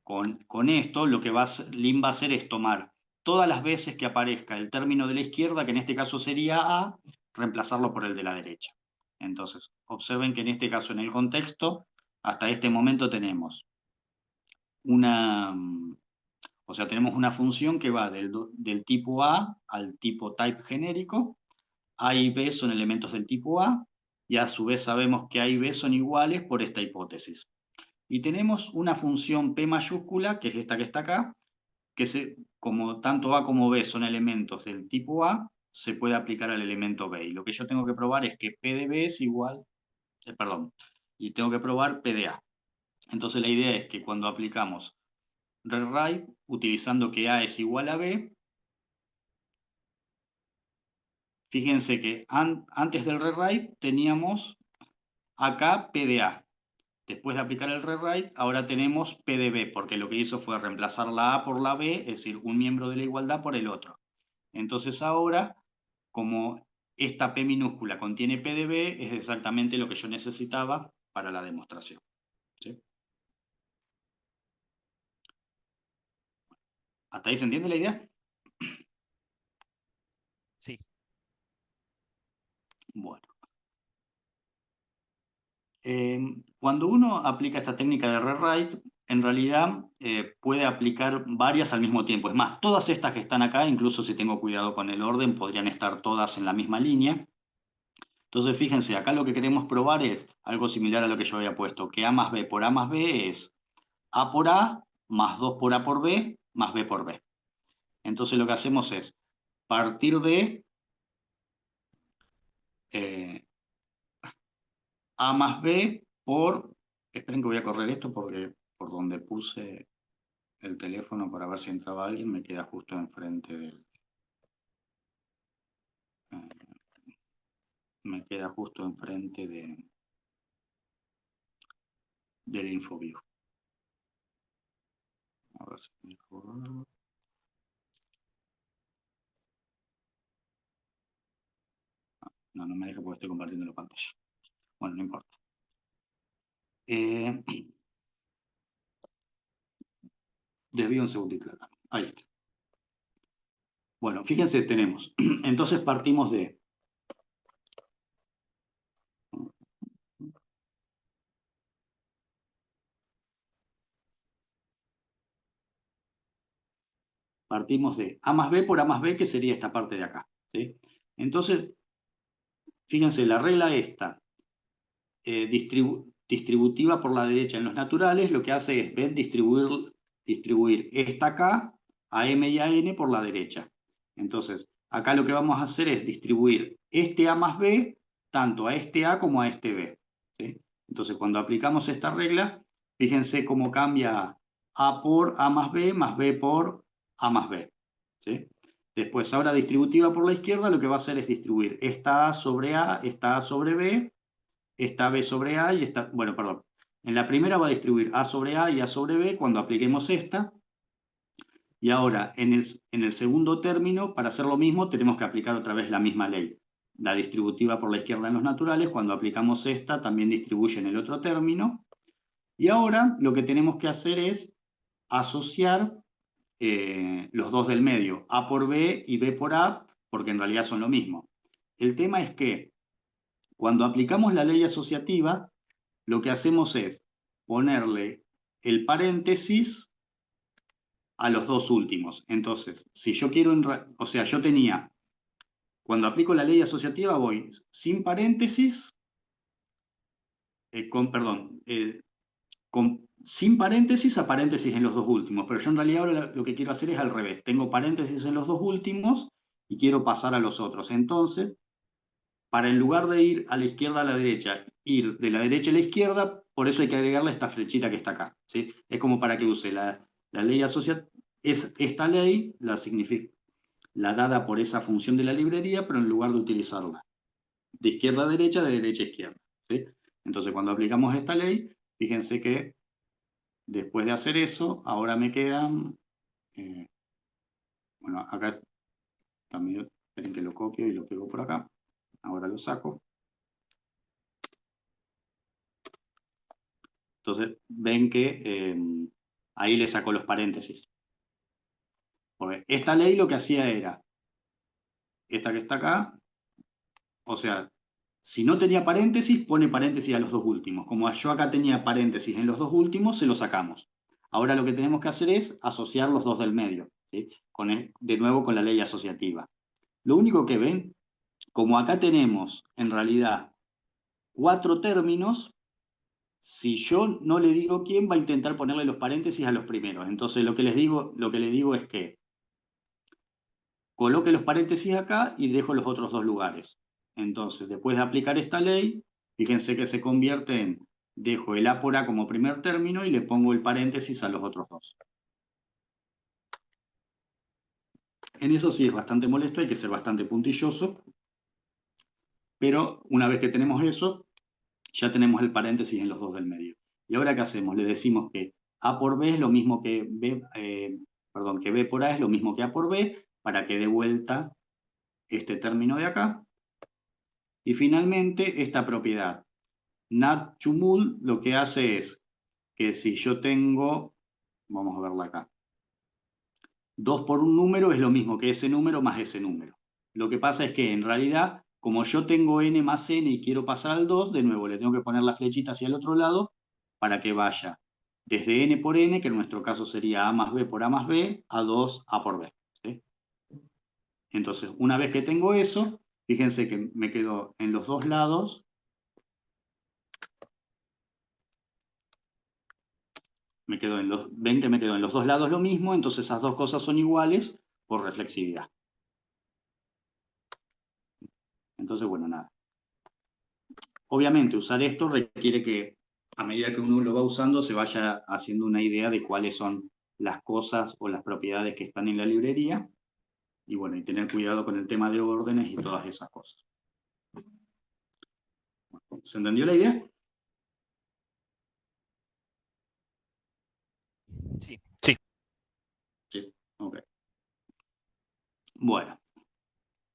Con esto lo que Lean va a hacer es tomar todas las veces que aparezca el término de la izquierda, que en este caso sería A, reemplazarlo por el de la derecha. Entonces, observen que en este caso, en el contexto, hasta este momento tenemos tenemos una función que va del tipo A al tipo type genérico. A y B son elementos del tipo A, y a su vez sabemos que A y B son iguales por esta hipótesis. Y tenemos una función P mayúscula, que es esta que está acá, que como tanto A como B son elementos del tipo A, se puede aplicar al elemento B. Y lo que yo tengo que probar es que P de B es igual, y tengo que probar P de A. Entonces la idea es que cuando aplicamos rewrite, utilizando que A es igual a B, fíjense que antes del rewrite teníamos acá P de A. Después de aplicar el rewrite, ahora tenemos P de B, porque lo que hizo fue reemplazar la A por la B, es decir, un miembro de la igualdad por el otro. Entonces ahora, como esta P minúscula contiene P de B, es exactamente lo que yo necesitaba para la demostración. ¿Sí? ¿Hasta ahí se entiende la idea? Sí. Bueno. Cuando uno aplica esta técnica de rewrite, en realidad puede aplicar varias al mismo tiempo. Es más, todas estas que están acá, incluso si tengo cuidado con el orden, podrían estar todas en la misma línea. Entonces, fíjense, acá lo que queremos probar es algo similar a lo que yo había puesto, que A más B por A más B es A por A más 2 por A por B más B por B. Entonces lo que hacemos es partir de eh, A más B por... Esperen que voy a correr esto porque por donde puse el teléfono para ver si entraba alguien me queda justo enfrente del... me queda justo enfrente del InfoView. A ver si mejor... No, no me deja porque estoy compartiendo la pantalla. Bueno, no importa. Desvío un segundito acá. Ahí está. Bueno, fíjense, tenemos. Entonces partimos de... Partimos de A más B por A más B, que sería esta parte de acá. ¿Sí? Entonces, fíjense, la regla esta, distributiva por la derecha en los naturales, lo que hace es, ven, distribuir esta acá a M y a N por la derecha. Entonces, acá lo que vamos a hacer es distribuir este A más B tanto a este A como a este B. ¿Sí? Entonces, cuando aplicamos esta regla, fíjense cómo cambia A por A más B por A más B. ¿Sí? Después, ahora distributiva por la izquierda, lo que va a hacer es distribuir esta A sobre A, esta A sobre B, esta B sobre A y esta, bueno, perdón. En la primera va a distribuir A sobre A y A sobre B cuando apliquemos esta. Y ahora, en el segundo término, para hacer lo mismo, tenemos que aplicar otra vez la misma ley. La distributiva por la izquierda en los naturales, cuando aplicamos esta, también distribuye en el otro término. Y ahora lo que tenemos que hacer es asociar los dos del medio, A por B y B por A, porque en realidad son lo mismo. El tema es que cuando aplicamos la ley asociativa, lo que hacemos es ponerle el paréntesis a los dos últimos. Entonces, si yo quiero, o sea, yo tenía, cuando aplico la ley asociativa voy sin paréntesis, perdón, sin paréntesis a paréntesis en los dos últimos, pero yo en realidad ahora lo que quiero hacer es al revés. Tengo paréntesis en los dos últimos y quiero pasar a los otros. Entonces, para en lugar de ir a la izquierda a la derecha, ir de la derecha a la izquierda, por eso hay que agregarle esta flechita que está acá. ¿Sí? Es como para que use la ley asociativa. Esta ley la dada por esa función de la librería, pero en lugar de utilizarla de izquierda a derecha, de derecha a izquierda. ¿Sí? Entonces, cuando aplicamos esta ley, fíjense que después de hacer eso, ahora me quedan... bueno, acá también, esperen que lo copio y lo pego por acá. Ahora lo saco. Entonces ven que ahí le saco los paréntesis. Porque esta ley lo que hacía era, esta que está acá, o sea, si no tenía paréntesis, pone paréntesis a los dos últimos. Como yo acá tenía paréntesis en los dos últimos, se los sacamos. Ahora lo que tenemos que hacer es asociar los dos del medio, ¿sí? De nuevo con la ley asociativa. Lo único que ven, como acá tenemos en realidad 4 términos, si yo no le digo quién, va a intentar ponerle los paréntesis a los primeros. Entonces lo que le digo es que coloque los paréntesis acá y dejo los otros dos lugares. Entonces, después de aplicar esta ley, fíjense que se convierte en, dejo el A por A como primer término y le pongo el paréntesis a los otros dos. En eso sí es bastante molesto, hay que ser bastante puntilloso, pero una vez que tenemos eso, ya tenemos el paréntesis en los dos del medio. ¿Y ahora qué hacemos? Le decimos que A por B es lo mismo que B, que B por A es lo mismo que A por B, para que dé vuelta este término de acá. Y finalmente, esta propiedad, NaToMul, lo que hace es que si yo tengo, vamos a verla acá, 2 por un número es lo mismo que ese número más ese número. Lo que pasa es que en realidad, como yo tengo n más n y quiero pasar al 2, de nuevo le tengo que poner la flechita hacia el otro lado para que vaya desde n por n, que en nuestro caso sería a más b por a más b, a 2a por b. ¿Sí? Entonces, una vez que tengo eso, fíjense que me quedo en los dos lados. Ven que me quedo en los dos lados lo mismo, entonces esas dos cosas son iguales por reflexividad. Entonces, bueno, nada. Obviamente, usar esto requiere que a medida que uno lo va usando se vaya haciendo una idea de cuáles son las cosas o las propiedades que están en la librería. Y bueno, y tener cuidado con el tema de órdenes y todas esas cosas. ¿Se entendió la idea? Sí. Sí. Sí, ok. Bueno,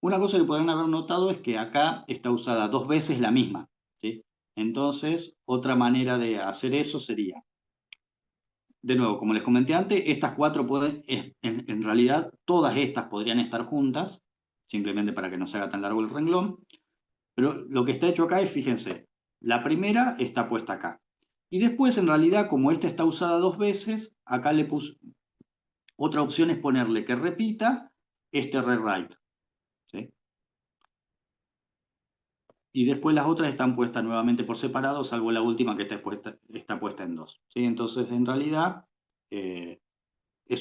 una cosa que podrán haber notado es que acá está usada 2 veces la misma, ¿sí? Entonces, otra manera de hacer eso sería, de nuevo, como les comenté antes, estas 4 pueden, en realidad, todas estas podrían estar juntas, simplemente para que no se haga tan largo el renglón, pero lo que está hecho acá es, fíjense, la primera está puesta acá. Y después, en realidad, como esta está usada 2 veces, acá le puse, otra opción es ponerle que repita este rewrite, ¿sí? Y después las otras están puestas nuevamente por separado, salvo la última que está puesta en 2, ¿sí? Entonces, en realidad, eso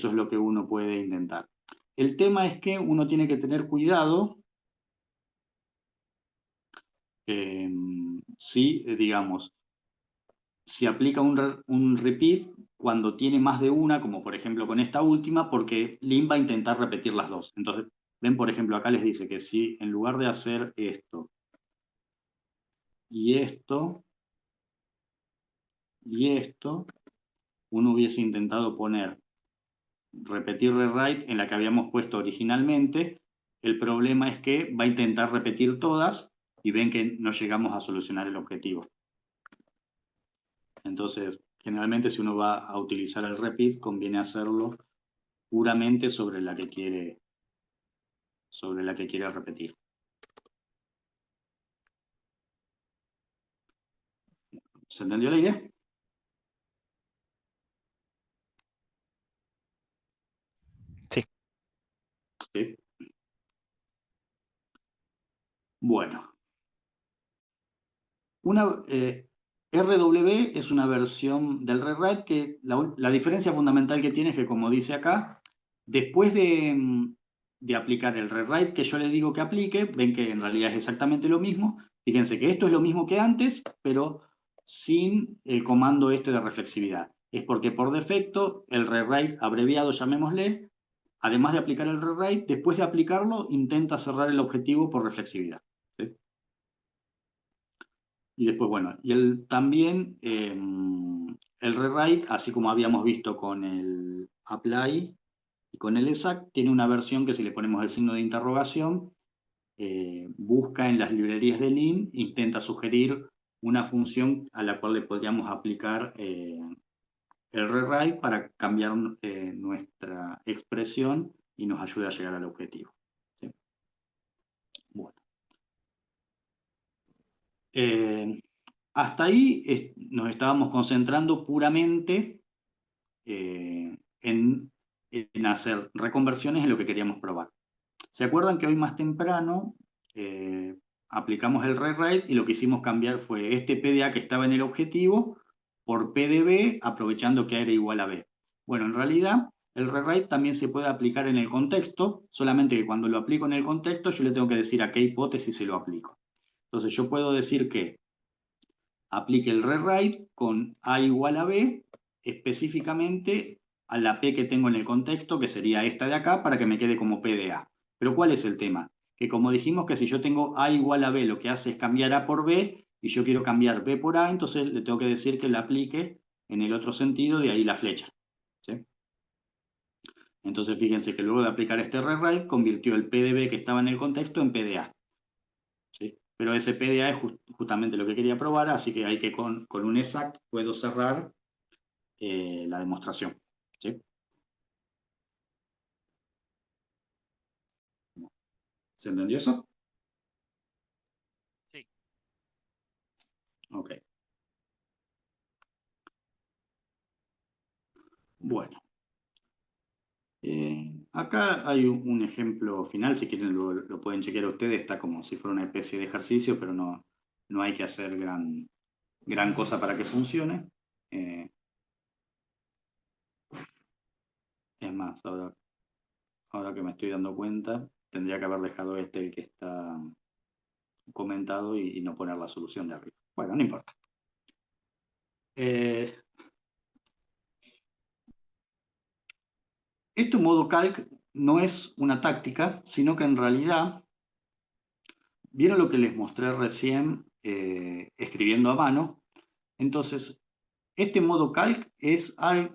es lo que uno puede intentar. El tema es que uno tiene que tener cuidado si, digamos, si aplica un repeat cuando tiene más de una, como por ejemplo con esta última, porque Lin va a intentar repetir las dos. Entonces, ven, por ejemplo, acá les dice que si en lugar de hacer esto y esto y esto, uno hubiese intentado poner repetir rewrite en la que habíamos puesto originalmente, el problema es que va a intentar repetir todas y ven que no llegamos a solucionar el objetivo. Entonces, generalmente si uno va a utilizar el repeat, conviene hacerlo puramente sobre la que quiere repetir. ¿Se entendió la idea? Sí. Sí. Bueno. RW es una versión del rewrite que la diferencia fundamental que tiene es que, como dice acá, después de aplicar el rewrite que yo les digo que aplique, ven que en realidad es exactamente lo mismo. Fíjense que esto es lo mismo que antes, pero sin el comando este de reflexividad. Es porque por defecto el rewrite abreviado, llamémosle, además de aplicar el rewrite, después de aplicarlo, intenta cerrar el objetivo por reflexividad. ¿Sí? Y después, bueno, y también el rewrite, así como habíamos visto con el apply y con el exact, tiene una versión que si le ponemos el signo de interrogación, busca en las librerías de Lean, intenta sugerir una función a la cual le podríamos aplicar el rewrite para cambiar nuestra expresión y nos ayude a llegar al objetivo. ¿Sí? Bueno. Hasta ahí nos estábamos concentrando puramente en hacer reconversiones en lo que queríamos probar. ¿Se acuerdan que hoy más temprano aplicamos el rewrite y lo que hicimos cambiar fue este PDA que estaba en el objetivo por PDB, aprovechando que A era igual a B? Bueno, en realidad el rewrite también se puede aplicar en el contexto, solamente que cuando lo aplico en el contexto yo le tengo que decir a qué hipótesis se lo aplico. Entonces yo puedo decir que aplique el rewrite con A igual a B, específicamente a la P que tengo en el contexto, que sería esta de acá, para que me quede como P de A. Pero ¿cuál es el tema? Que como dijimos que si yo tengo A igual a B, lo que hace es cambiar A por B, y yo quiero cambiar B por A, entonces le tengo que decir que la aplique en el otro sentido, de ahí la flecha. ¿Sí? Entonces fíjense que luego de aplicar este rewrite, convirtió el P de B que estaba en el contexto en P de A. ¿Sí? Pero ese PDA es justamente lo que quería probar, así que hay que con un exact puedo cerrar la demostración. ¿Sí? ¿Se entendió eso? Sí. Ok. Bueno. Acá hay un ejemplo final, si quieren lo pueden chequear ustedes, está como si fuera una especie de ejercicio, pero no hay que hacer gran cosa para que funcione. Es más, ahora que me estoy dando cuenta, tendría que haber dejado el que está comentado y no poner la solución de arriba. Bueno, no importa. Este modo calc no es una táctica, sino que en realidad, ¿vieron lo que les mostré recién escribiendo a mano? Entonces, este modo calc es... a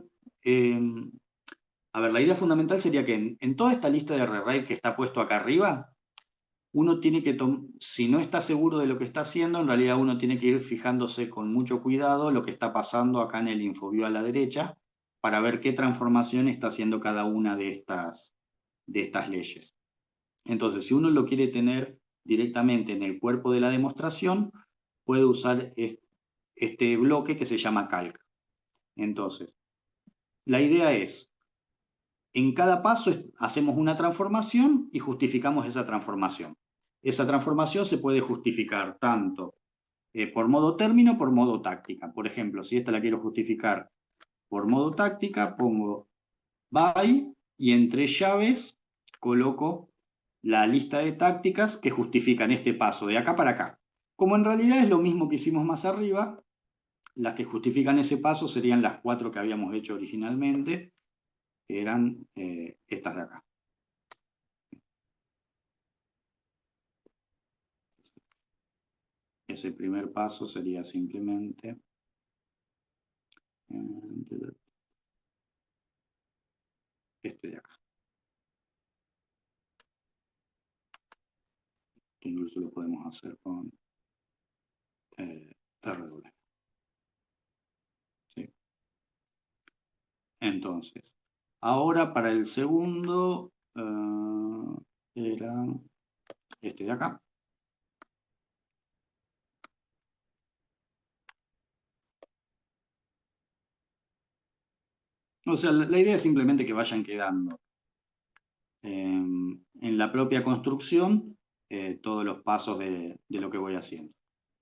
ver, la idea fundamental sería que en toda esta lista de rewrite que está puesto acá arriba, uno tiene que, si no está seguro de lo que está haciendo, en realidad uno tiene que ir fijándose con mucho cuidado lo que está pasando acá en el InfoView a la derecha, para ver qué transformación está haciendo cada una de estas leyes. Entonces, si uno lo quiere tener directamente en el cuerpo de la demostración, puede usar este bloque que se llama calc. Entonces, la idea es, en cada paso hacemos una transformación y justificamos esa transformación. Esa transformación se puede justificar tanto por modo término, por modo táctica. Por ejemplo, si esta la quiero justificar por modo táctica, pongo by y entre llaves coloco la lista de tácticas que justifican este paso de acá para acá. Como en realidad es lo mismo que hicimos más arriba, las que justifican ese paso serían las 4 que habíamos hecho originalmente, que eran estas de acá. Ese primer paso sería simplemente este de acá. Incluso lo podemos hacer con RW. ¿Sí? Entonces, ahora para el segundo era este de acá. O sea, la idea es simplemente que vayan quedando en la propia construcción todos los pasos de lo que voy haciendo.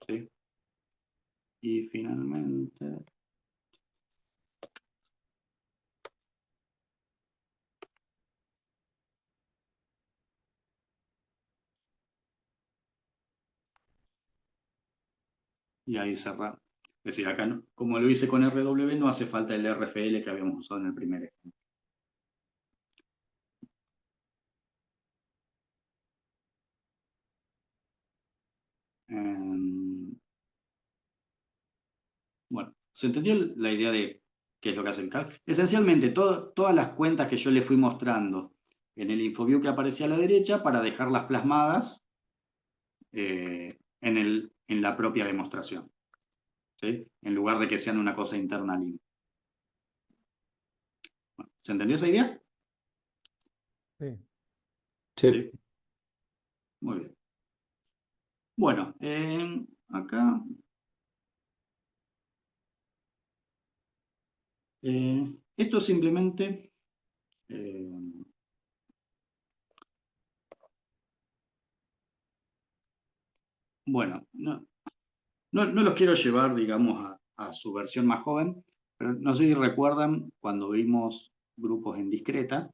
¿Sí? Y finalmente... Y ahí cerrar. Es decir, acá, como lo hice con RW, no hace falta el RFL que habíamos usado en el primer ejemplo. Bueno, ¿se entendió la idea de qué es lo que hace el calc? Esencialmente, todas las cuentas que yo le fui mostrando en el InfoView que aparecía a la derecha para dejarlas plasmadas en la propia demostración, ¿sí? En lugar de que sean una cosa interna al INF. Bueno, ¿se entendió esa idea? Sí. Sí. Muy bien. Bueno, acá esto simplemente bueno, no los quiero llevar, digamos, a su versión más joven, pero no sé si recuerdan cuando vimos grupos en discreta.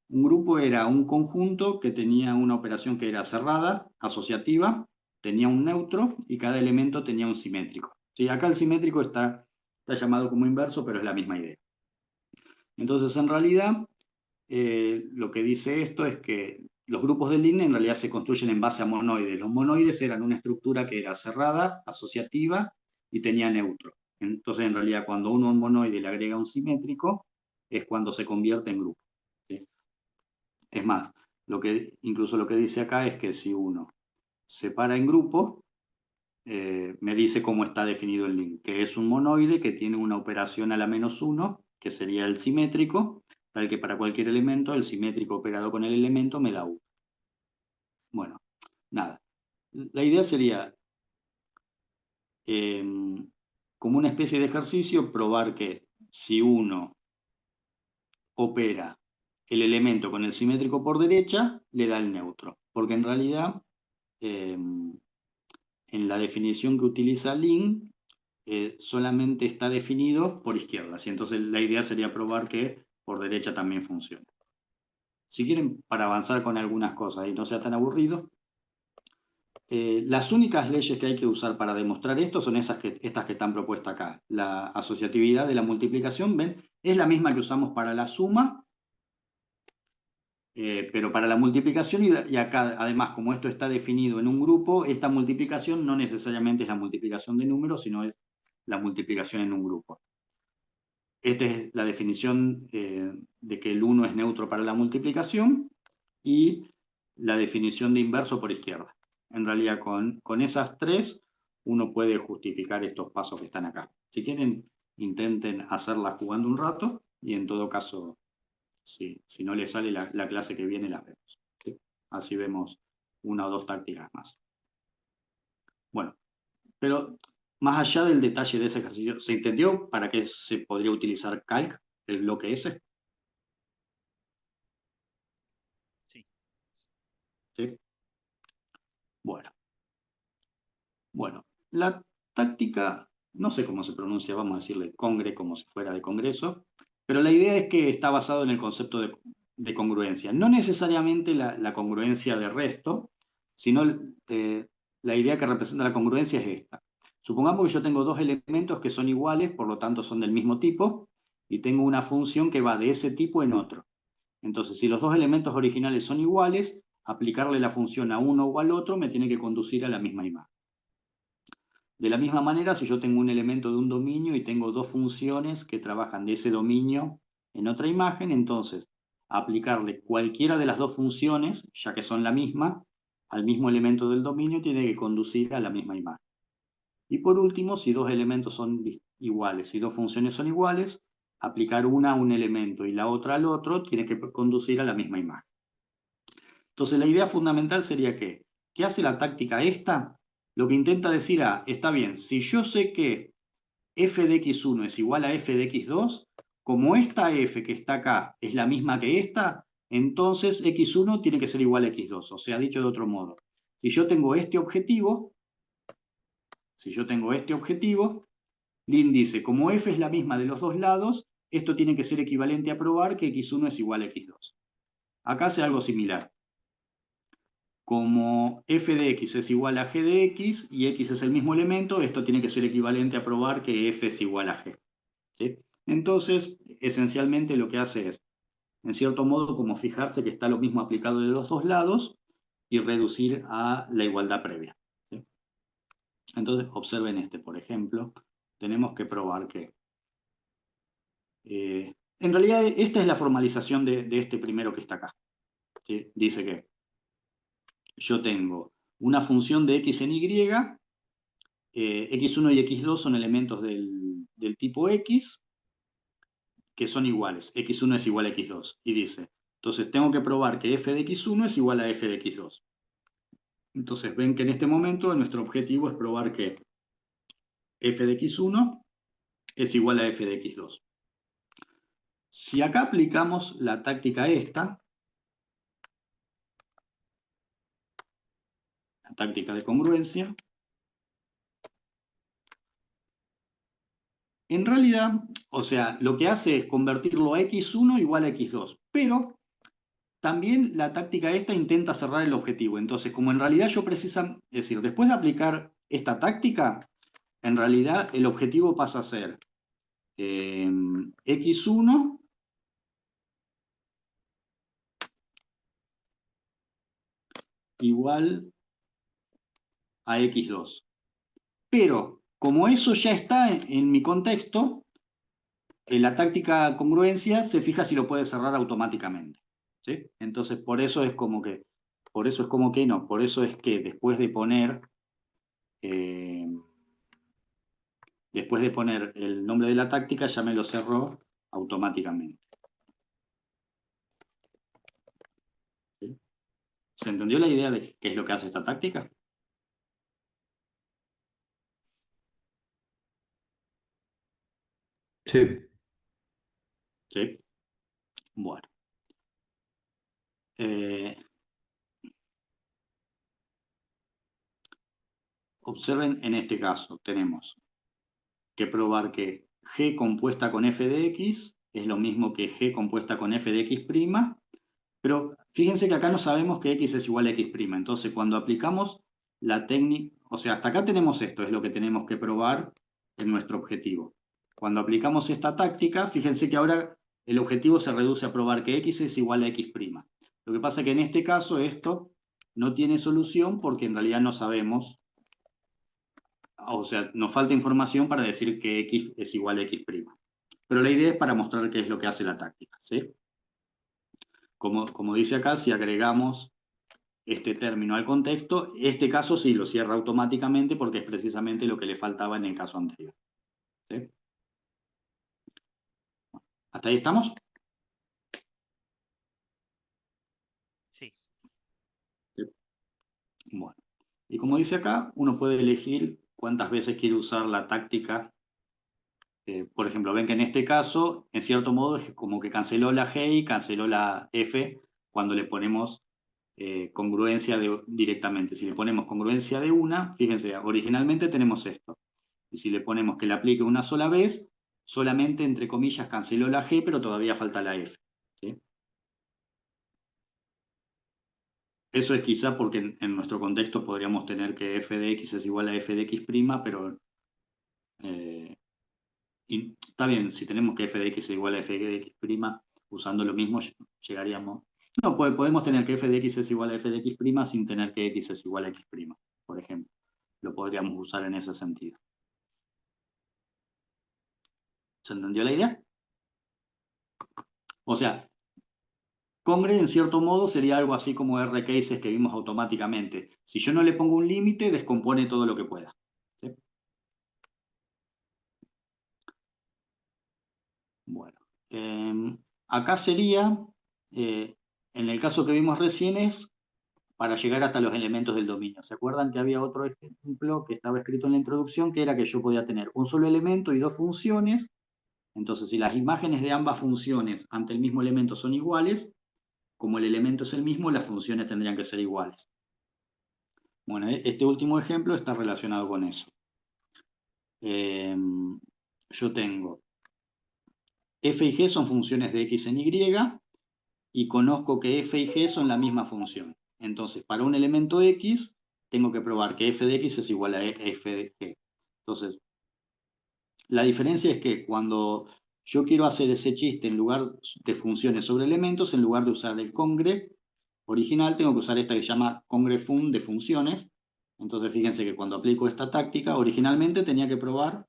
Un grupo era un conjunto que tenía una operación que era cerrada, asociativa, tenía un neutro y cada elemento tenía un simétrico. ¿Sí? Acá el simétrico está llamado como inverso, pero es la misma idea. Entonces, en realidad, lo que dice esto es que los grupos de línea en realidad se construyen en base a monoides. Los monoides eran una estructura que era cerrada, asociativa y tenía neutro. Entonces, en realidad, cuando uno a un monoide le agrega un simétrico, es cuando se convierte en grupo. ¿Sí? Es más, incluso lo que dice acá es que si uno separa en grupo, me dice cómo está definido el link, que es un monoide que tiene una operación a la -1, que sería el simétrico, tal que para cualquier elemento, el simétrico operado con el elemento me da 1. Bueno, nada. La idea sería, como una especie de ejercicio, probar que si uno opera el elemento con el simétrico por derecha, le da el neutro. Porque en realidad, en la definición que utiliza Lin, solamente está definido por izquierdas. Y entonces la idea sería probar que por derecha también funciona. Si quieren, para avanzar con algunas cosas y no sea tan aburrido, las únicas leyes que hay que usar para demostrar esto son estas que están propuestas acá. La asociatividad de la multiplicación, ¿ven? Es la misma que usamos para la suma, pero para la multiplicación, y acá además, como esto está definido en un grupo, esta multiplicación no necesariamente es la multiplicación de números, sino es la multiplicación en un grupo. Esta es la definición de que el 1 es neutro para la multiplicación y la definición de inverso por izquierda. En realidad, con esas tres, uno puede justificar estos pasos que están acá. Si quieren, intenten hacerla jugando un rato y en todo caso, si no les sale la clase que viene, las vemos. ¿Sí? Así vemos una o dos tácticas más. Bueno, pero más allá del detalle de ese ejercicio, ¿se entendió para qué se podría utilizar calc, el bloque S? Sí. ¿Sí? Bueno, la táctica, no sé cómo se pronuncia, vamos a decirle congre como si fuera de congreso, pero la idea es que está basado en el concepto de congruencia. No necesariamente la congruencia de resto, sino la idea que representa la congruencia es esta. Supongamos que yo tengo dos elementos que son iguales, por lo tanto son del mismo tipo, y tengo una función que va de ese tipo en otro. Entonces, si los dos elementos originales son iguales, aplicarle la función a uno o al otro me tiene que conducir a la misma imagen. De la misma manera, si yo tengo un elemento de un dominio y tengo dos funciones que trabajan de ese dominio en otra imagen, entonces aplicarle cualquiera de las dos funciones, ya que son la misma, al mismo elemento del dominio tiene que conducir a la misma imagen. Y por último, si dos elementos son iguales, si dos funciones son iguales, aplicar una a un elemento y la otra al otro tiene que conducir a la misma imagen. Entonces la idea fundamental sería que, ¿qué hace la táctica esta? Lo que intenta decir, está bien, si yo sé que f de x1 es igual a f de x2, como esta f que está acá es la misma que esta, entonces x1 tiene que ser igual a x2. O sea, dicho de otro modo, si yo tengo este objetivo, Lin dice, como f es la misma de los dos lados, esto tiene que ser equivalente a probar que x1 es igual a x2. Acá hace algo similar. Como f de x es igual a g de x y x es el mismo elemento, esto tiene que ser equivalente a probar que f es igual a g. ¿Sí? Entonces, esencialmente lo que hace es, en cierto modo, como fijarse que está lo mismo aplicado de los dos lados y reducir a la igualdad previa. ¿Sí? Entonces, observen este, por ejemplo, tenemos que probar que... en realidad, esta es la formalización de este primero que está acá. ¿Sí? Dice que yo tengo una función de x en y, x1 y x2 son elementos del tipo x, que son iguales. x1 es igual a x2. Y dice, entonces tengo que probar que f de x1 es igual a f de x2. Entonces ven que en este momento nuestro objetivo es probar que f de x1 es igual a f de x2. Si acá aplicamos la táctica esta, la táctica de congruencia, en realidad, o sea, lo que hace es convertirlo a x1 igual a x2, pero también la táctica esta intenta cerrar el objetivo. Entonces, como en realidad es decir, después de aplicar esta táctica, en realidad el objetivo pasa a ser x1 igual a x2. Pero, como eso ya está en mi contexto, la táctica congruencia se fija si lo puede cerrar automáticamente. ¿Sí? Entonces, por eso es como que después de poner el nombre de la táctica ya me lo cerró automáticamente. ¿Sí? ¿Se entendió la idea de qué es lo que hace esta táctica? Sí. Sí. Bueno. Observen, en este caso tenemos que probar que G compuesta con f de x es lo mismo que G compuesta con f de x', pero fíjense que acá no sabemos que x es igual a x'. Entonces, cuando aplicamos la técnica, o sea, hasta acá tenemos esto, es lo que tenemos que probar en nuestro objetivo. Cuando aplicamos esta táctica, fíjense que ahora el objetivo se reduce a probar que x es igual a x'. Lo que pasa es que en este caso esto no tiene solución porque en realidad no sabemos, o sea, nos falta información para decir que x es igual a x'. Pero la idea es para mostrar qué es lo que hace la táctica, ¿sí? Como dice acá, si agregamos este término al contexto, este caso sí lo cierra automáticamente porque es precisamente lo que le faltaba en el caso anterior. ¿Sí? ¿Hasta ahí estamos? Sí. Sí. Bueno. Y como dice acá, uno puede elegir cuántas veces quiere usar la táctica. Por ejemplo, ven que en este caso, en cierto modo, es como que canceló la G y canceló la F cuando le ponemos congruencia directamente. Si le ponemos congruencia de una, fíjense, originalmente tenemos esto. Y si le ponemos que le aplique una sola vez, solamente, entre comillas, canceló la G, pero todavía falta la F. ¿Sí? Eso es quizá porque en nuestro contexto podríamos tener que f de x es igual a f de x', pero y está bien, si tenemos que f de x es igual a f de x', usando lo mismo llegaríamos. No, podemos tener que f de x es igual a f de x' sin tener que x es igual a x', por ejemplo. Lo podríamos usar en ese sentido. ¿Se entendió la idea? O sea, Congre, en cierto modo, sería algo así como R-cases que vimos automáticamente. Si yo no le pongo un límite, descompone todo lo que pueda. ¿Sí? Bueno, acá sería, en el caso que vimos recién, es para llegar hasta los elementos del dominio. ¿Se acuerdan que había otro ejemplo que estaba escrito en la introducción, que era que yo podía tener un solo elemento y dos funciones? Entonces, si las imágenes de ambas funciones ante el mismo elemento son iguales, como el elemento es el mismo, las funciones tendrían que ser iguales. Bueno, este último ejemplo está relacionado con eso. Yo tengo f y g son funciones de x en y y conozco que f y g son la misma función. Entonces, para un elemento x, tengo que probar que f de x es igual a f de g. Entonces, la diferencia es que cuando yo quiero hacer ese chiste en lugar de funciones sobre elementos, en lugar de usar el congre original, tengo que usar esta que se llama congrefun de funciones. Entonces, fíjense que cuando aplico esta táctica, originalmente tenía que probar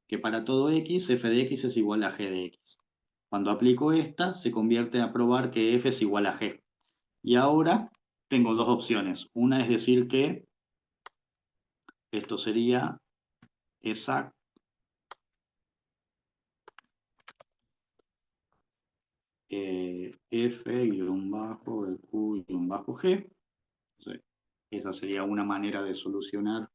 que para todo x, f de x es igual a g de x. Cuando aplico esta, se convierte a probar que f es igual a g. Y ahora tengo dos opciones. Una es decir que esto sería exact f-q-g. Entonces, esa sería una manera de solucionar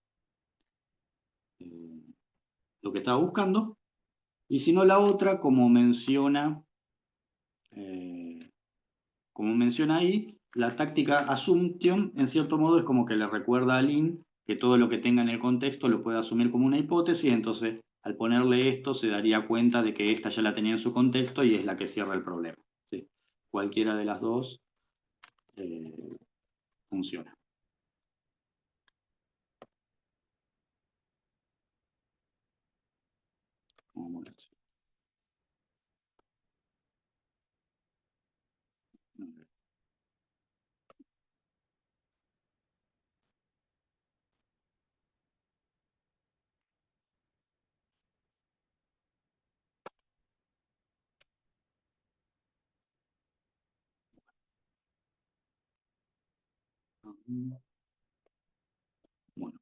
lo que estaba buscando. Y si no, la otra, como menciona ahí, la táctica assumption, en cierto modo, es como que le recuerda a Lin que todo lo que tenga en el contexto lo puede asumir como una hipótesis, entonces al ponerle esto se daría cuenta de que esta ya la tenía en su contexto y es la que cierra el problema. ¿Sí? Cualquiera de las dos funciona. Vamos a ver. Bueno,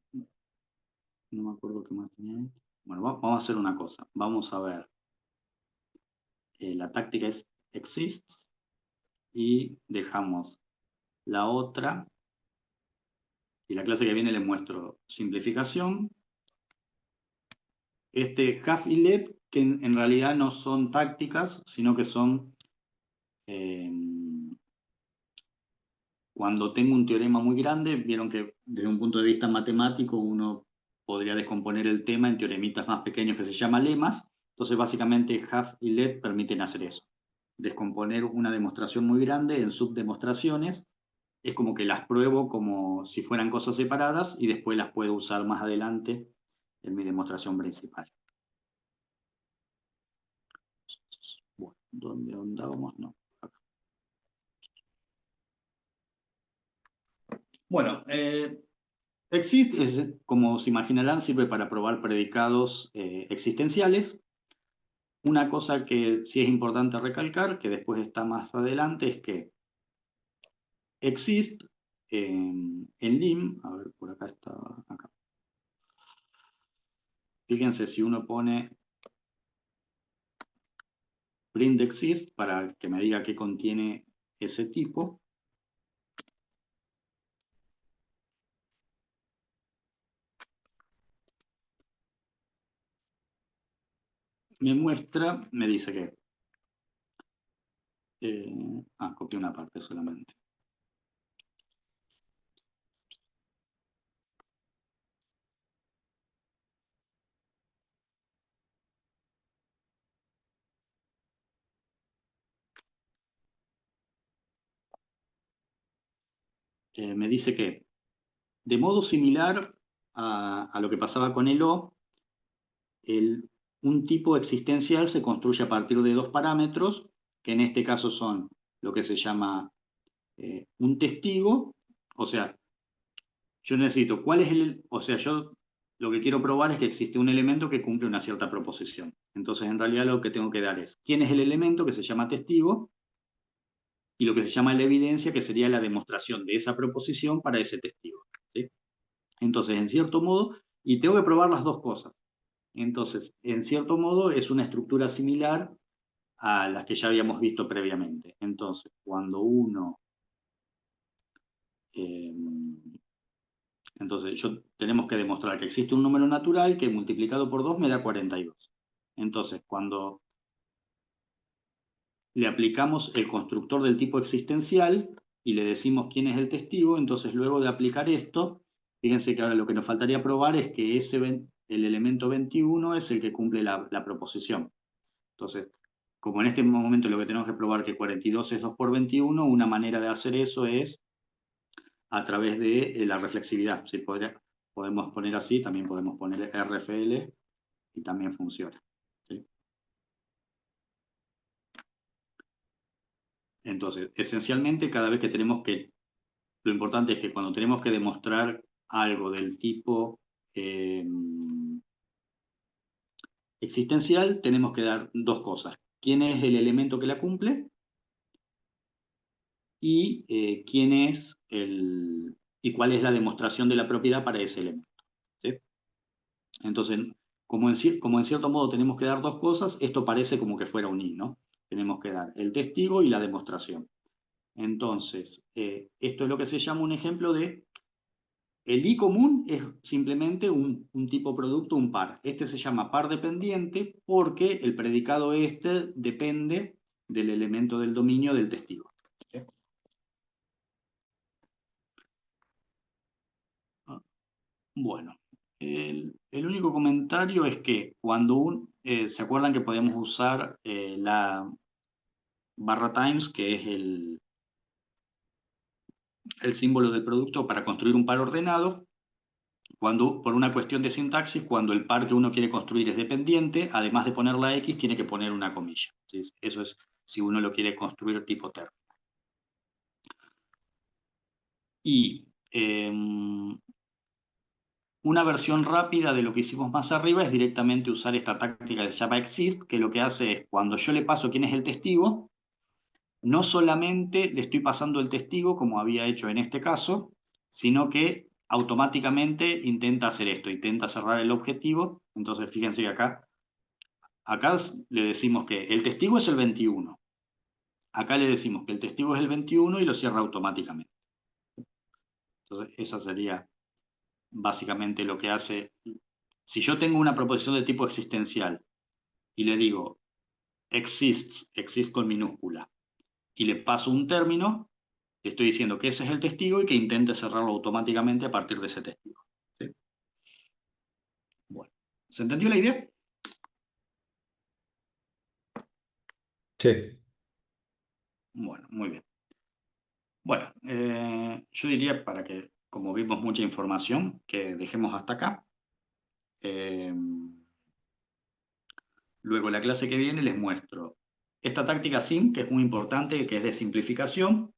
no me acuerdo qué más tenía ahí. Bueno, vamos a hacer una cosa. Vamos a ver. La táctica es exists y dejamos la otra, y la clase que viene les muestro simplificación. Este half y let, que en realidad no son tácticas, sino que son cuando tengo un teorema muy grande, vieron que desde un punto de vista matemático uno podría descomponer el tema en teoremitas más pequeños que se llaman lemas. Entonces básicamente half y let permiten hacer eso. Descomponer una demostración muy grande en subdemostraciones. Es como que las pruebo como si fueran cosas separadas y después las puedo usar más adelante en mi demostración principal. Bueno, ¿dónde andábamos? No. Acá. Bueno, exist, como se imaginarán, sirve para probar predicados existenciales. Una cosa que sí es importante recalcar, que después está más adelante, es que exist en lim, a ver, por acá está, acá. Fíjense, si uno pone print exist para que me diga qué contiene ese tipo, me muestra, me dice que copié una parte solamente. Me dice que de modo similar a lo que pasaba con el O, un tipo existencial se construye a partir de dos parámetros, que en este caso son lo que se llama un testigo, o sea, yo necesito, ¿cuál es o sea, yo lo que quiero probar es que existe un elemento que cumple una cierta proposición. Entonces, en realidad lo que tengo que dar es, ¿quién es el elemento que se llama testigo? Y lo que se llama la evidencia, que sería la demostración de esa proposición para ese testigo. ¿Sí? Entonces, en cierto modo, y tengo que probar las dos cosas. Entonces, en cierto modo, es una estructura similar a las que ya habíamos visto previamente. Entonces, cuando uno... entonces, tenemos que demostrar que existe un número natural que multiplicado por 2 me da 42. Entonces, cuando le aplicamos el constructor del tipo existencial y le decimos quién es el testigo, entonces luego de aplicar esto, fíjense que ahora lo que nos faltaría probar es que el elemento 21 es el que cumple la proposición. Entonces, como en este momento lo que tenemos que probar que 42 es 2 por 21, una manera de hacer eso es a través de la reflexividad. ¿Sí? Podemos poner así, también podemos poner RFL y también funciona. ¿Sí? Entonces, esencialmente, cada vez que tenemos que... Lo importante es que cuando tenemos que demostrar algo del tipo existencial, tenemos que dar dos cosas. ¿Quién es el elemento que la cumple? Y quién es y cuál es la demostración de la propiedad para ese elemento. ¿Sí? Entonces, como en cierto modo tenemos que dar dos cosas, esto parece como que fuera un y, ¿no? Tenemos que dar el testigo y la demostración. Entonces, esto es lo que se llama un ejemplo de... El I común es simplemente un tipo producto, un par. Este se llama par dependiente porque el predicado este depende del elemento del dominio del testigo. ¿Sí? Bueno, el único comentario es que cuando ¿se acuerdan que podemos usar la barra times, que es el símbolo del producto para construir un par ordenado? Por una cuestión de sintaxis, cuando el par que uno quiere construir es dependiente, además de poner la X, tiene que poner una comilla. ¿Sí? Eso es si uno lo quiere construir tipo término. Y una versión rápida de lo que hicimos más arriba es directamente usar esta táctica que se llama exist, que lo que hace es, cuando yo le paso quién es el testigo, no solamente le estoy pasando el testigo, como había hecho en este caso, sino que automáticamente intenta hacer esto, intenta cerrar el objetivo. Entonces, fíjense que acá le decimos que el testigo es el 21. Acá le decimos que el testigo es el 21 y lo cierra automáticamente. Entonces, esa sería básicamente lo que hace. Si yo tengo una proposición de tipo existencial y le digo exists, exist con minúscula, y le paso un término, le estoy diciendo que ese es el testigo y que intente cerrarlo automáticamente a partir de ese testigo. ¿Sí? Bueno, ¿se entendió la idea? Sí. Bueno, muy bien. Bueno, yo diría para que, como vimos mucha información, que dejemos hasta acá. Luego la clase que viene les muestro esta táctica SIM, que es muy importante, que es de simplificación.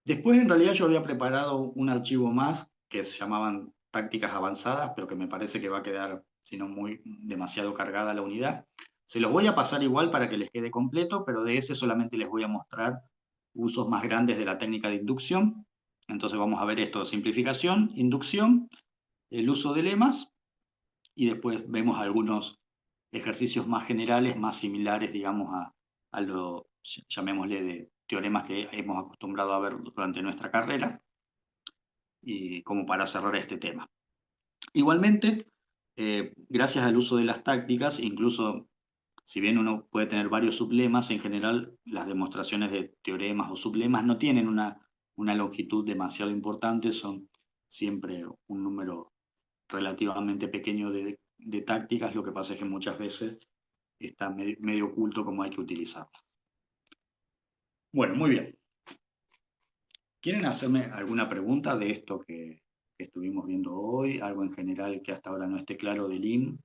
Después, en realidad, yo había preparado un archivo más que se llamaban tácticas avanzadas, pero que me parece que va a quedar, si no muy demasiado cargada la unidad. Se los voy a pasar igual para que les quede completo, pero de ese solamente les voy a mostrar usos más grandes de la técnica de inducción. Entonces vamos a ver esto, simplificación, inducción, el uso de lemas, y después vemos algunos ejercicios más generales, más similares, digamos, a lo, llamémosle, de teoremas que hemos acostumbrado a ver durante nuestra carrera, y como para cerrar este tema. Igualmente, gracias al uso de las tácticas, incluso si bien uno puede tener varios sublemas, en general las demostraciones de teoremas o sublemas no tienen una longitud demasiado importante, son siempre un número relativamente pequeño de tácticas, lo que pasa es que muchas veces está medio oculto cómo hay que utilizarlas. Bueno, muy bien. ¿Quieren hacerme alguna pregunta de esto que estuvimos viendo hoy? ¿Algo en general que hasta ahora no esté claro del IM?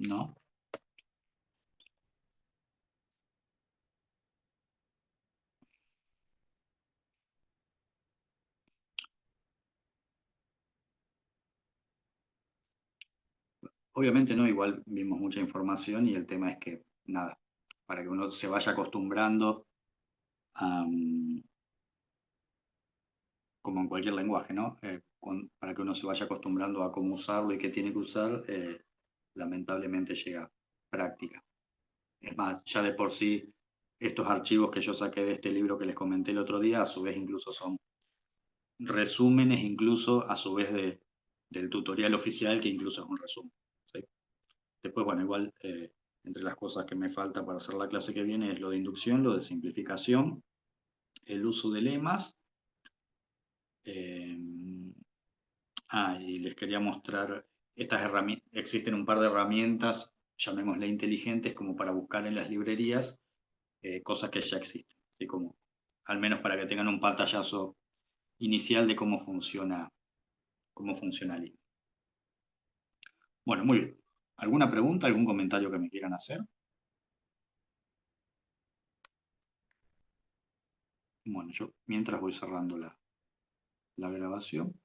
¿No? Obviamente no, igual vimos mucha información y el tema es que, nada, para que uno se vaya acostumbrando, como en cualquier lenguaje, ¿no? Para que uno se vaya acostumbrando a cómo usarlo y qué tiene que usar, lamentablemente llega práctica. Es más, ya de por sí, estos archivos que yo saqué de este libro que les comenté el otro día, a su vez incluso son resúmenes, incluso a su vez del tutorial oficial, que incluso es un resumen. ¿Sí? Después, bueno, igual, entre las cosas que me falta para hacer la clase que viene es lo de inducción, lo de simplificación, el uso de lemas. Y les quería mostrar estas herramientas. Existen un par de herramientas, llamémosle inteligentes, como para buscar en las librerías cosas que ya existen, ¿sí? Como, al menos para que tengan un pantallazo inicial de cómo funciona el INE. Bueno, muy bien. ¿Alguna pregunta, algún comentario que me quieran hacer? Bueno, yo mientras voy cerrando la grabación.